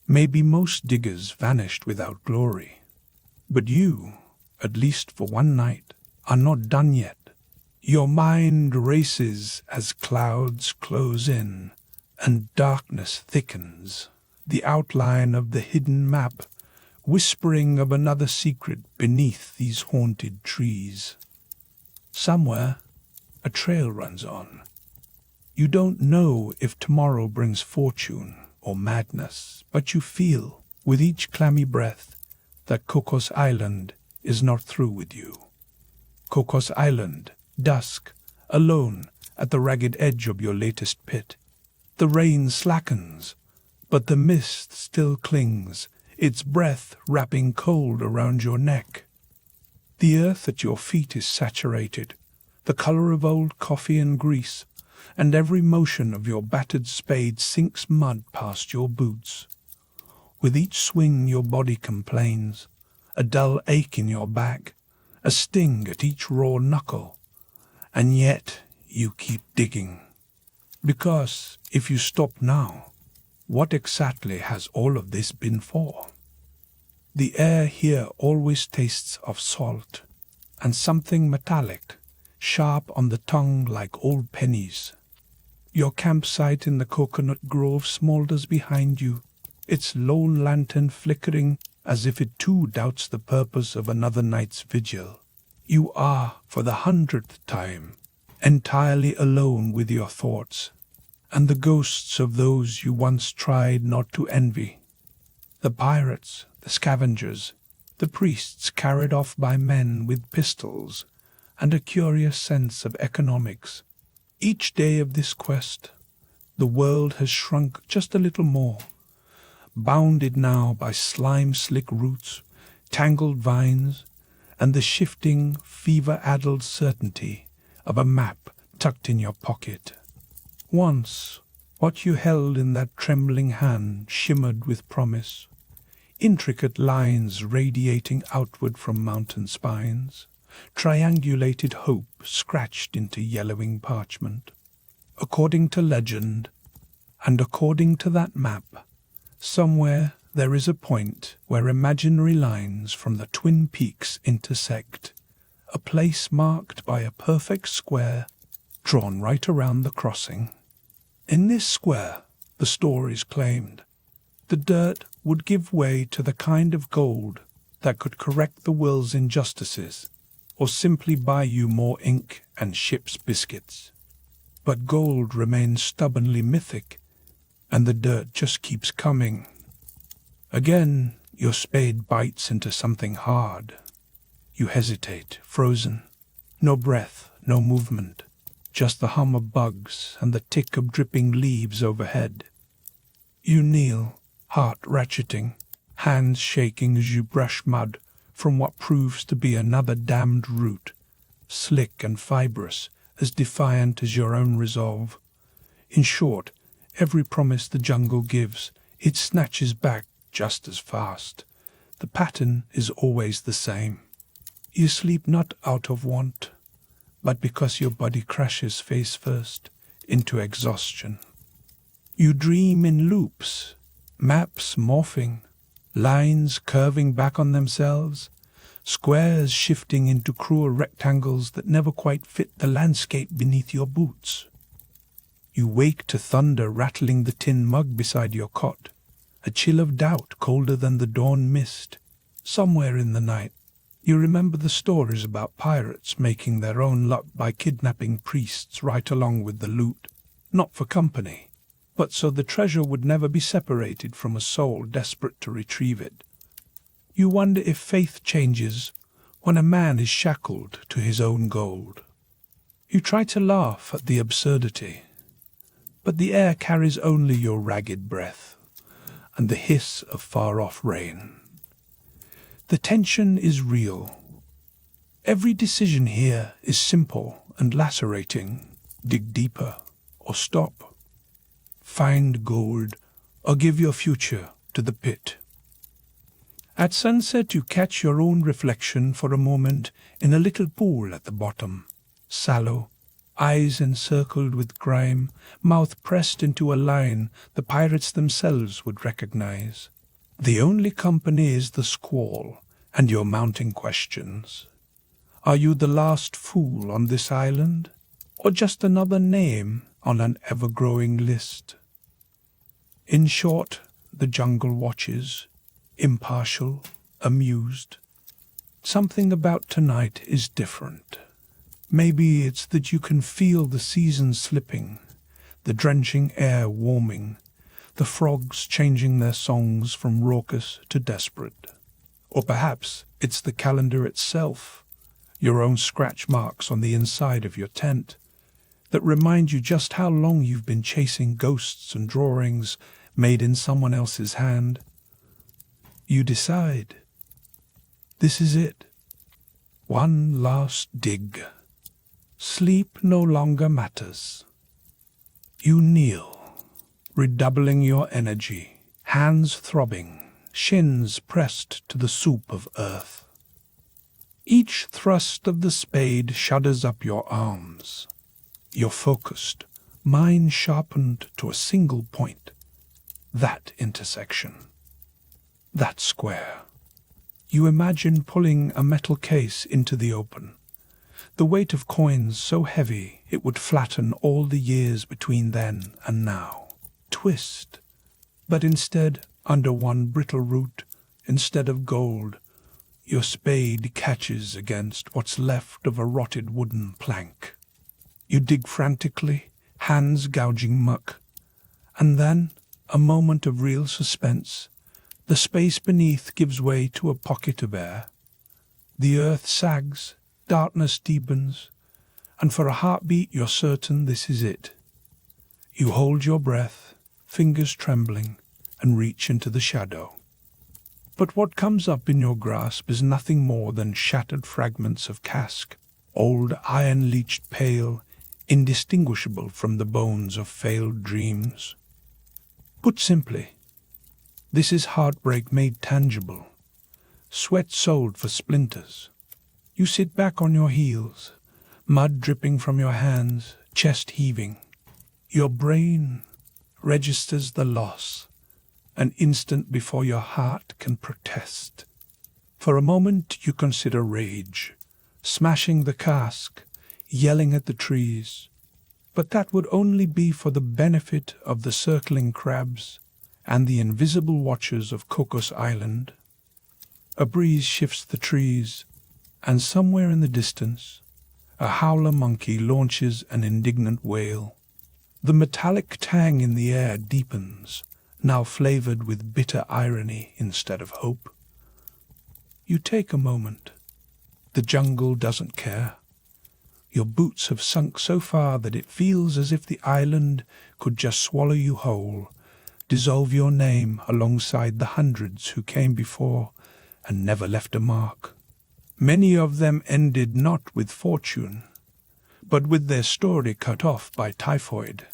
Maybe most diggers vanished without glory, but you, at least for one night, are not done yet. Your mind races as clouds close in and darkness thickens, the outline of the hidden map whispering of another secret beneath these haunted trees. Somewhere, a trail runs on. You don't know if tomorrow brings fortune or madness, but you feel, with each clammy breath, that Cocos Island is not through with you. Cocos Island, dusk, alone at the ragged edge of your latest pit. The rain slackens, but the mist still clings, its breath wrapping cold around your neck. The earth at your feet is saturated, the color of old coffee and grease, and every motion of your battered spade sinks mud past your boots. With each swing your body complains, a dull ache in your back, a sting at each raw knuckle, and yet you keep digging. Because if you stop now, what exactly has all of this been for? The air here always tastes of salt, and something metallic, sharp on the tongue like old pennies. Your campsite in the coconut grove smoulders behind you, its lone lantern flickering as if it too doubts the purpose of another night's vigil. You are, for the 100th time, entirely alone with your thoughts, and the ghosts of those you once tried not to envy. The pirates, the scavengers, the priests carried off by men with pistols, and a curious sense of economics. Each day of this quest, the world has shrunk just a little more, bounded now by slime-slick roots, tangled vines, and the shifting, fever-addled certainty of a map tucked in your pocket. Once, what you held in that trembling hand shimmered with promise, intricate lines radiating outward from mountain spines, triangulated hope scratched into yellowing parchment. According to legend, and according to that map, somewhere there is a point where imaginary lines from the twin peaks intersect, a place marked by a perfect square drawn right around the crossing. In this square, the stories claimed, the dirt would give way to the kind of gold that could correct the world's injustices, or simply buy you more ink and ship's biscuits. But gold remains stubbornly mythic, and the dirt just keeps coming. Again, your spade bites into something hard. You hesitate, frozen. No breath, no movement, just the hum of bugs and the tick of dripping leaves overhead. You kneel, heart ratcheting, hands shaking as you brush mud from what proves to be another damned root, slick and fibrous, as defiant as your own resolve. In short, every promise the jungle gives, it snatches back just as fast. The pattern is always the same. You sleep not out of want, but because your body crashes face first into exhaustion. You dream in loops, maps morphing, lines curving back on themselves, squares shifting into cruel rectangles that never quite fit the landscape beneath your boots. You wake to thunder rattling the tin mug beside your cot, a chill of doubt colder than the dawn mist. Somewhere in the night, you remember the stories about pirates making their own luck by kidnapping priests right along with the loot, not for company, but so the treasure would never be separated from a soul desperate to retrieve it. You wonder if faith changes when a man is shackled to his own gold. You try to laugh at the absurdity, but the air carries only your ragged breath and the hiss of far-off rain. The tension is real. Every decision here is simple and lacerating. Dig deeper or stop. Find gold or give your future to the pit. At sunset you catch your own reflection for a moment in a little pool at the bottom, sallow, eyes encircled with grime, mouth pressed into a line the pirates themselves would recognize. The only company is the squall and your mounting questions. Are you the last fool on this island, or just another name on an ever-growing list? In short, the jungle watches, impartial, amused. Something about tonight is different. Maybe it's that you can feel the seasons slipping, the drenching air warming, the frogs changing their songs from raucous to desperate. Or perhaps it's the calendar itself, your own scratch marks on the inside of your tent, that remind you just how long you've been chasing ghosts and drawings made in someone else's hand. You decide. This is it. One last dig. Sleep no longer matters. You kneel, redoubling your energy, hands throbbing, shins pressed to the soup of earth. Each thrust of the spade shudders up your arms. You're focused, mind sharpened to a single point. That intersection. That square. You imagine pulling a metal case into the open, the weight of coins so heavy it would flatten all the years between then and now. Twist, but instead, under one brittle root, instead of gold, your spade catches against what's left of a rotted wooden plank. You dig frantically, hands gouging muck, and then, a moment of real suspense, the space beneath gives way to a pocket of air. The earth sags, darkness deepens, and for a heartbeat you're certain this is it. You hold your breath, fingers trembling, and reach into the shadow. But what comes up in your grasp is nothing more than shattered fragments of casque, old iron-leached pale, indistinguishable from the bones of failed dreams. Put simply, this is heartbreak made tangible, sweat sold for splinters. You sit back on your heels, mud dripping from your hands, chest heaving. Your brain registers the loss, an instant before your heart can protest. For a moment you consider rage, smashing the cask, yelling at the trees. But that would only be for the benefit of the circling crabs and the invisible watchers of Cocos Island. A breeze shifts the trees, and somewhere in the distance, a howler monkey launches an indignant wail. The metallic tang in the air deepens, now flavored with bitter irony instead of hope. You take a moment. The jungle doesn't care. Your boots have sunk so far that it feels as if the island could just swallow you whole, dissolve your name alongside the hundreds who came before and never left a mark. Many of them ended not with fortune, but with their story cut off by typhoid,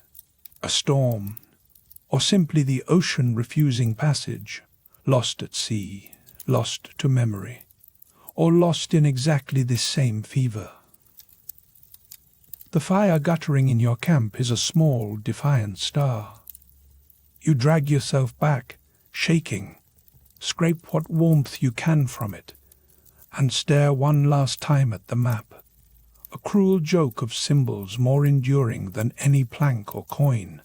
a storm, or simply the ocean refusing passage, lost at sea, lost to memory, or lost in exactly this same fever. The fire guttering in your camp is a small, defiant star. You drag yourself back, shaking, scrape what warmth you can from it, and stare one last time at the map, a cruel joke of symbols more enduring than any plank or coin.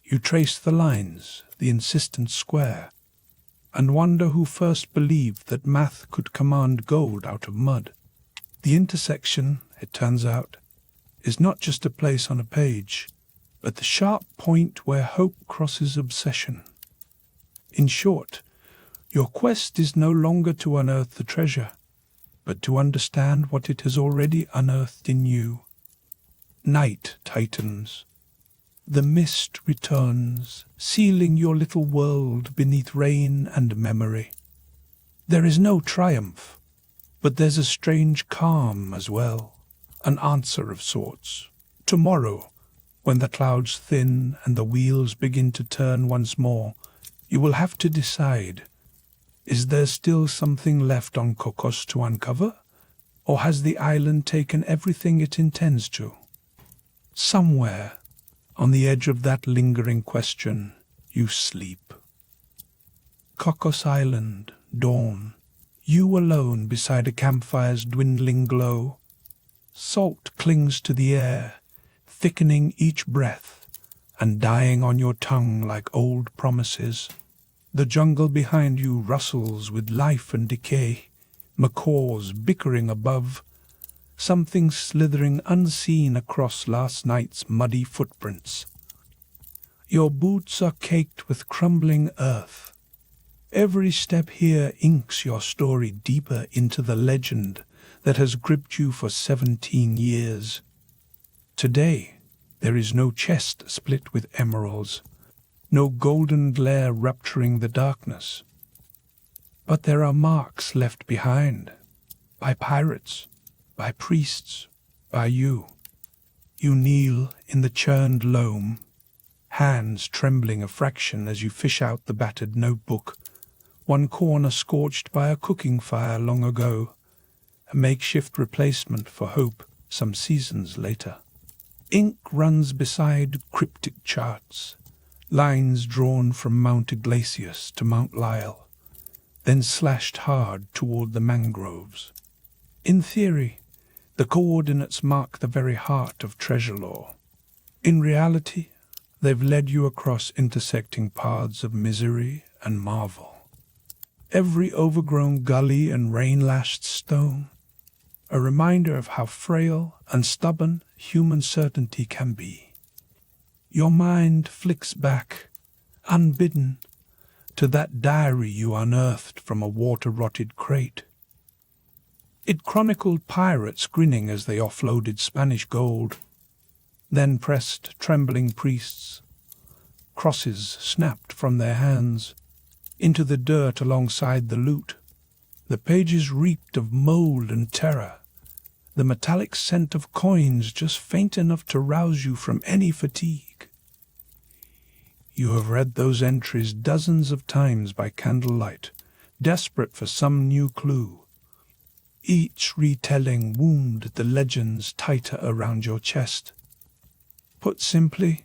You trace the lines, the insistent square, and wonder who first believed that math could command gold out of mud. The intersection, it turns out, is not just a place on a page, but the sharp point where hope crosses obsession. In short, your quest is no longer to unearth the treasure, but to understand what it has already unearthed in you. Night tightens. The mist returns, sealing your little world beneath rain and memory. There is no triumph, but there's a strange calm as well, an answer of sorts. Tomorrow, when the clouds thin and the wheels begin to turn once more, you will have to decide, is there still something left on Cocos to uncover, or has the island taken everything it intends to? Somewhere, on the edge of that lingering question, you sleep. Cocos Island, dawn. You alone beside a campfire's dwindling glow. Salt clings to the air, thickening each breath and dying on your tongue like old promises. The jungle behind you rustles with life and decay, macaws bickering above, something slithering unseen across last night's muddy footprints. Your boots are caked with crumbling earth. Every step here inks your story deeper into the legend that has gripped you for 17 years. Today, there is no chest split with emeralds, no golden glare rupturing the darkness. But there are marks left behind, by pirates, by priests, by you. You kneel in the churned loam, hands trembling a fraction as you fish out the battered notebook, one corner scorched by a cooking fire long ago, a makeshift replacement for hope some seasons later. Ink runs beside cryptic charts, lines drawn from Mount Iglesias to Mount Lyell, then slashed hard toward the mangroves. In theory, the coordinates mark the very heart of treasure lore. In reality, they've led you across intersecting paths of misery and marvel. Every overgrown gully and rain-lashed stone, a reminder of how frail and stubborn human certainty can be. Your mind flicks back, unbidden, to that diary you unearthed from a water-rotted crate. It chronicled pirates grinning as they offloaded Spanish gold, then pressed trembling priests, crosses snapped from their hands, into the dirt alongside the loot. The pages reeked of mold and terror, the metallic scent of coins just faint enough to rouse you from any fatigue. You have read those entries dozens of times by candlelight, desperate for some new clue. Each retelling wounded the legends tighter around your chest. Put simply,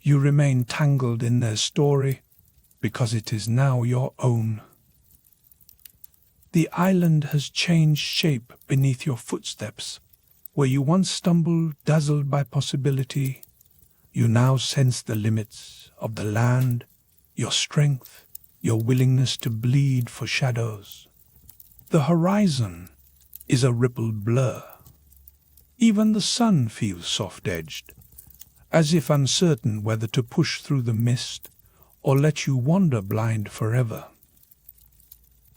you remain tangled in their story because it is now your own. The island has changed shape beneath your footsteps. Where you once stumbled, dazzled by possibility, you now sense the limits of the land your strength, your willingness to bleed for shadows. The horizon is a rippled blur. Even the sun feels soft-edged, as if uncertain whether to push through the mist or let you wander blind forever.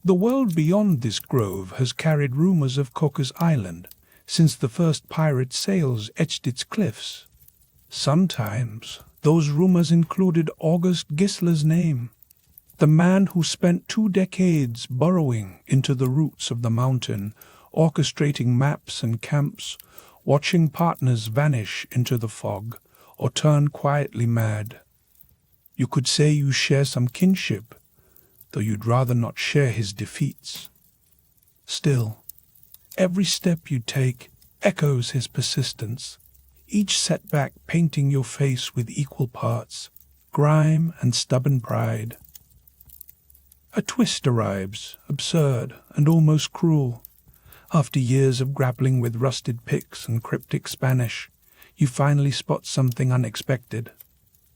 The world beyond this grove has carried rumors of Cocos Island since the first pirate sails etched its cliffs. Sometimes those rumors included August Gisler's name, the man who spent 2 decades burrowing into the roots of the mountain, orchestrating maps and camps, watching partners vanish into the fog or turn quietly mad. You could say you share some kinship, though you'd rather not share his defeats. Still, every step you take echoes his persistence, each setback painting your face with equal parts, grime and stubborn pride. A twist arrives, absurd and almost cruel. After years of grappling with rusted picks and cryptic Spanish, you finally spot something unexpected.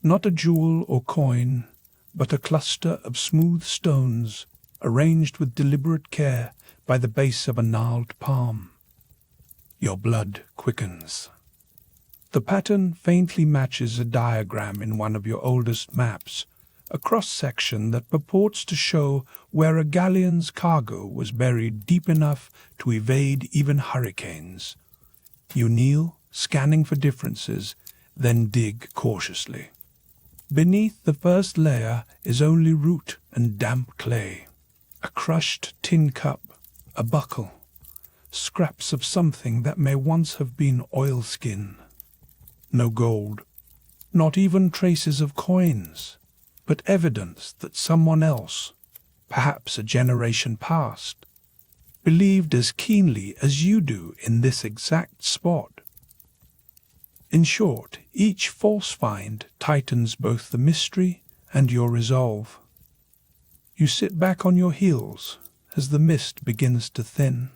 Not a jewel or coin, but a cluster of smooth stones arranged with deliberate care by the base of a gnarled palm. Your blood quickens. The pattern faintly matches a diagram in one of your oldest maps, a cross-section that purports to show where a galleon's cargo was buried deep enough to evade even hurricanes. You kneel, scanning for differences, then dig cautiously. Beneath the first layer is only root and damp clay. A crushed tin cup, a buckle, scraps of something that may once have been oilskin. No gold, not even traces of coins, but evidence that someone else, perhaps a generation past, believed as keenly as you do in this exact spot. In short, each false find tightens both the mystery and your resolve. You sit back on your heels as the mist begins to thin.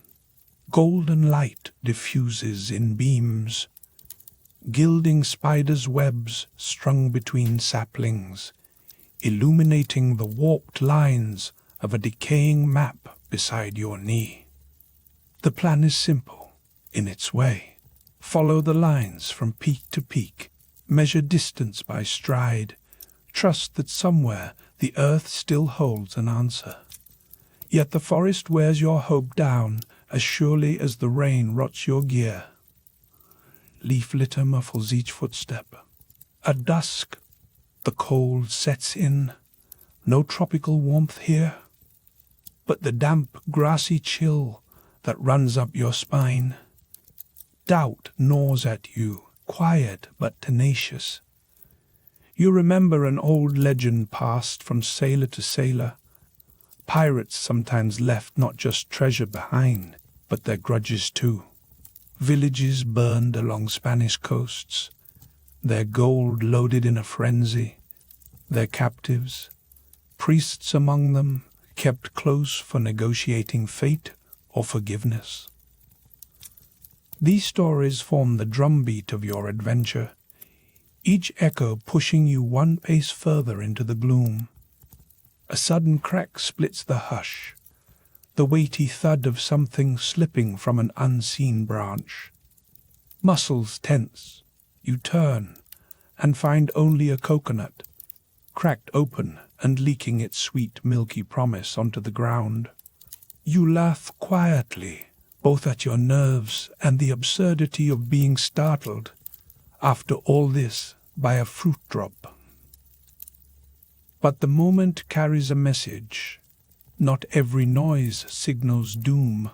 Golden light diffuses in beams, gilding spiders' webs strung between saplings, illuminating the warped lines of a decaying map beside your knee. The plan is simple, in its way. Follow the lines from peak to peak, measure distance by stride, trust that somewhere the earth still holds an answer. Yet the forest wears your hope down as surely as the rain rots your gear. Leaf litter muffles each footstep. At dusk, the cold sets in. No tropical warmth here, but the damp, grassy chill that runs up your spine. Doubt gnaws at you, quiet but tenacious. You remember an old legend passed from sailor to sailor. Pirates sometimes left not just treasure behind, but their grudges too. Villages burned along Spanish coasts, their gold loaded in a frenzy, their captives, priests among them, kept close for negotiating fate or forgiveness. These stories form the drumbeat of your adventure, each echo pushing you one pace further into the gloom. A sudden crack splits the hush, the weighty thud of something slipping from an unseen branch. Muscles tense, you turn and find only a coconut, cracked open and leaking its sweet milky promise onto the ground. You laugh quietly, both at your nerves and the absurdity of being startled, after all this, by a fruit drop. But the moment carries a message. Not every noise signals doom.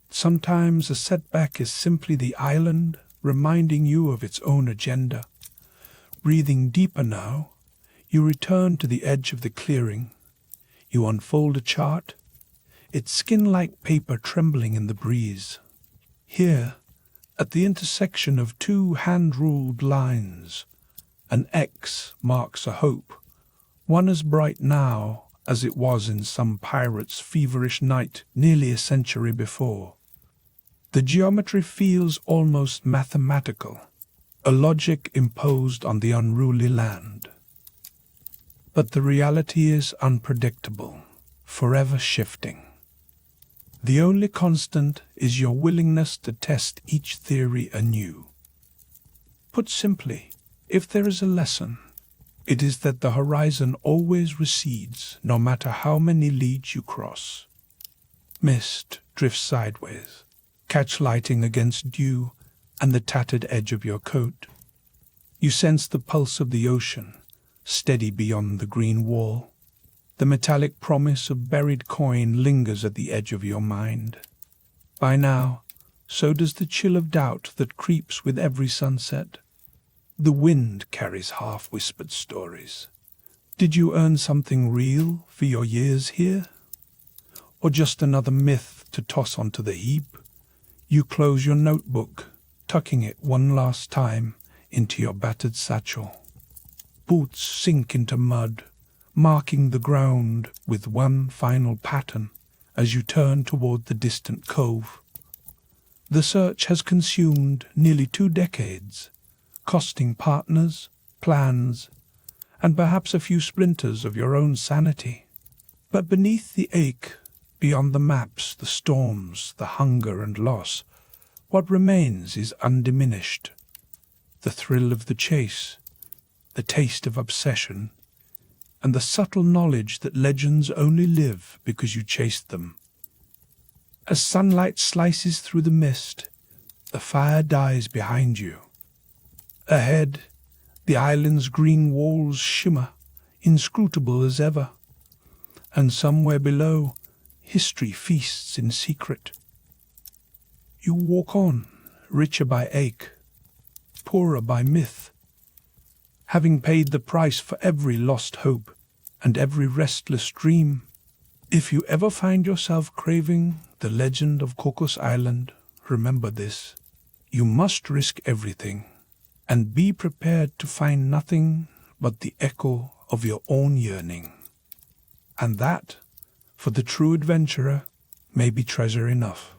Sometimes a setback is simply the island reminding you of its own agenda. Breathing deeper now, you return to the edge of the clearing. You unfold a chart, its skin-like paper trembling in the breeze. Here, at the intersection of 2 hand-ruled lines, an X marks a hope, one as bright now as it was in some pirate's feverish night nearly a century before. The geometry feels almost mathematical, a logic imposed on the unruly land. But the reality is unpredictable, forever shifting. The only constant is your willingness to test each theory anew. Put simply, if there is a lesson, it is that the horizon always recedes, no matter how many leagues you cross. Mist drifts sideways, catch lighting against dew and the tattered edge of your coat. You sense the pulse of the ocean, steady beyond the green wall. The metallic promise of buried coin lingers at the edge of your mind. By now, so does the chill of doubt that creeps with every sunset. The wind carries half-whispered stories. Did you earn something real for your years here? Or just another myth to toss onto the heap? You close your notebook, tucking it one last time into your battered satchel. Boots sink into mud, marking the ground with one final pattern as you turn toward the distant cove. The search has consumed nearly 2 decades, costing partners, plans, and perhaps a few splinters of your own sanity. But beneath the ache, beyond the maps, the storms, the hunger and loss, what remains is undiminished. The thrill of the chase, the taste of obsession, and the subtle knowledge that legends only live because you chased them. As sunlight slices through the mist, the fire dies behind you. Ahead, the island's green walls shimmer, inscrutable as ever. And somewhere below, history feasts in secret. You walk on, richer by ache, poorer by myth, having paid the price for every lost hope and every restless dream. If you ever find yourself craving the legend of Cocos Island, remember this: you must risk everything, and be prepared to find nothing but the echo of your own yearning. And that, for the true adventurer, may be treasure enough.